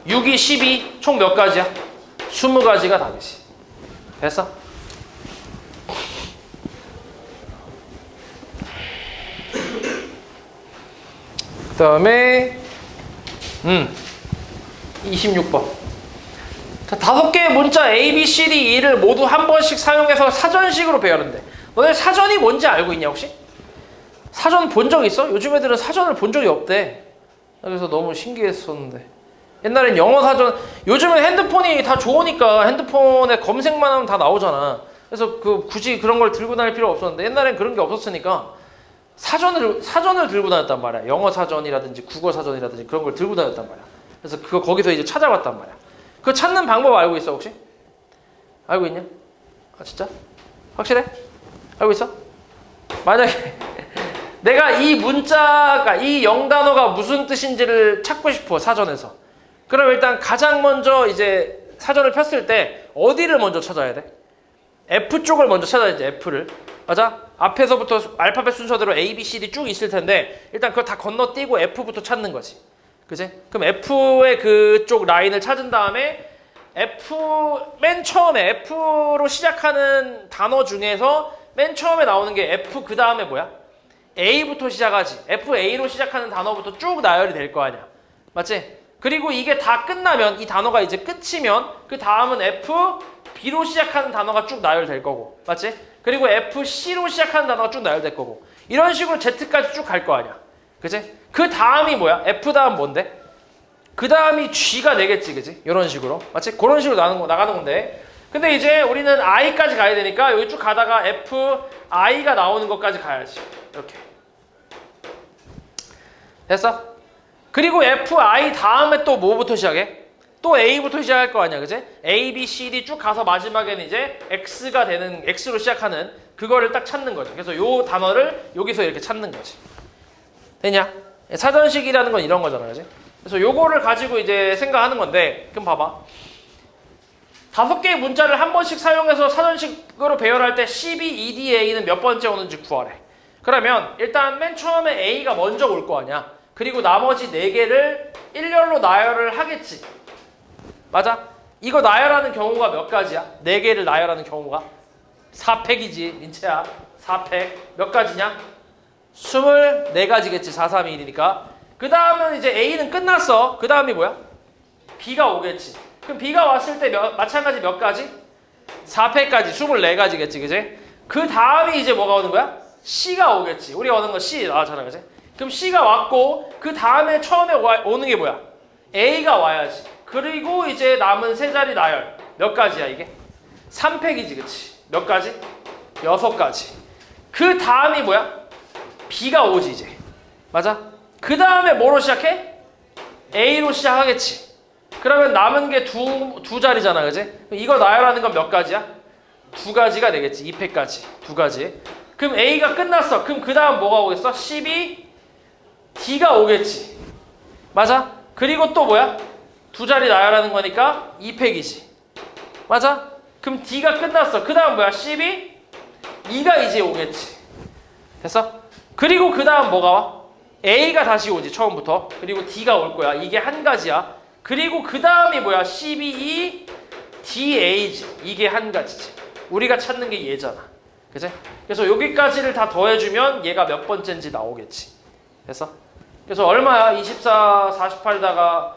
6이 12. 총 몇 가지야? 20가지가 답이지. 됐어? 그 다음에 26번. 자, 5개의 문자 A, B, C, D, E를 모두 한 번씩 사용해서 사전식으로 배열한대. 너네 사전이 뭔지 알고 있냐 혹시? 사전 본 적 있어? 요즘 애들은 사전을 본 적이 없대. 그래서 너무 신기했었는데. 옛날엔 영어 사전, 요즘은 핸드폰이 다 좋으니까 핸드폰에 검색만 하면 다 나오잖아. 그래서 굳이 그런 걸 들고 다닐 필요 없었는데 옛날엔 그런 게 없었으니까 사전을 들고 다녔단 말이야. 영어 사전이라든지 국어 사전이라든지 그런 걸 들고 다녔단 말이야. 그래서 거기서 이제 찾아봤단 말이야. 그거 찾는 방법 알고 있어 혹시? 알고 있냐? 아 진짜? 확실해? 알고 있어? 만약에 내가 이 문자가 이 영단어가 무슨 뜻인지를 찾고 싶어 사전에서. 그럼 일단 가장 먼저 이제 사전을 폈을 때 어디를 먼저 찾아야 돼? F 쪽을 먼저 찾아야지. F를. 맞아? 앞에서부터 알파벳 순서대로 A, B, C, D 쭉 있을 텐데 일단 그걸 다 건너뛰고 F부터 찾는 거지. 그지? 그럼 F의 그쪽 라인을 찾은 다음에 맨 처음에 F로 시작하는 단어 중에서 맨 처음에 나오는 게 F 그 다음에 뭐야? A부터 시작하지. FA로 시작하는 단어부터 쭉 나열이 될 거 아니야. 맞지? 그리고 이게 다 끝나면 이 단어가 이제 끝이면 그 다음은 FB로 시작하는 단어가 쭉 나열될 거고. 맞지? 그리고 FC로 시작하는 단어가 쭉 나열될 거고. 이런 식으로 Z까지 쭉 갈 거 아니야. 그치? 그 다음이 뭐야? F 다음 뭔데? 그 다음이 G가 되겠지, 그치? 이런 식으로. 맞지? 그런 식으로 나가는 건데. 근데 이제 우리는 I까지 가야 되니까 여기 쭉 가다가 F, I가 나오는 것까지 가야지. 이렇게. 됐어? 그리고 F, I 다음에 또 뭐부터 시작해? 또 A부터 시작할 거 아니야, 그치? A, B, C, D 쭉 가서 마지막에는 이제 X가 되는, X로 시작하는 그거를 딱 찾는 거죠. 그래서 요 단어를 여기서 이렇게 찾는 거지. 되냐? 사전식이라는 건 이런 거잖아, 그치? 그래서 요거를 가지고 이제 생각하는 건데, 그럼 봐봐. 5개의 문자를 한 번씩 사용해서 사전식으로 배열할 때 C, B, E, D, A는 몇 번째 오는지 구하래. 그러면 일단 맨 처음에 A가 먼저 올 거 아니야. 그리고 나머지 4개를 일렬로 나열을 하겠지. 맞아? 이거 나열하는 경우가 몇 가지야? 4개를 나열하는 경우가? 4팩이지, 민채야. 4팩. 몇 가지냐? 24가지겠지. 4, 3, 1이니까. 그 다음은 이제 A는 끝났어. 그 다음이 뭐야? B가 오겠지. 그럼 B가 왔을 때 마찬가지 몇 가지? 4팩까지. 24가지겠지. 그지? 그 다음이 이제 뭐가 오는 거야? C가 오겠지. 우리가 오는 거 C 나왔잖아. 그지? 그럼 C가 왔고 그 다음에 처음에 오는 게 뭐야? A가 와야지. 그리고 이제 남은 세 자리 나열. 몇 가지야 이게? 3팩이지. 그치? 몇 가지? 6가지. 그 다음이 뭐야? B가 오지 이제. 맞아? 그 다음에 뭐로 시작해? A로 시작하겠지. 그러면 남은 게 두 자리잖아. 그지? 이거 나열하는 건 몇 가지야? 2가지가 되겠지. 2팩까지. 2가지. 그럼 A가 끝났어. 그럼 그 다음 뭐가 오겠어? 12, D가 오겠지. 맞아? 그리고 또 뭐야? 2자리 나열하는 거니까 2팩이지. 맞아? 그럼 D가 끝났어. 그 다음 뭐야? 12, E가 이제 오겠지. 됐어? 그리고 그 다음 뭐가 와? A가 다시 오지. 처음부터. 그리고 D가 올 거야. 이게 한 가지야. 그리고 그 다음이 뭐야? 12, DA지. 이게 한 가지지. 우리가 찾는 게 얘잖아. 그치? 그래서 여기까지를 다 더해주면 얘가 몇 번째인지 나오겠지. 됐어? 그래서 얼마야? 24, 48다가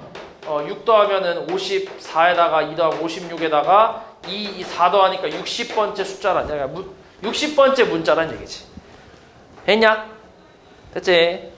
6 더하면은 54에다가 2 더하면 56에다가 4 더하니까 60번째 숫자란 얘기야. 60번째 문자란 얘기지. 했냐? 됐지?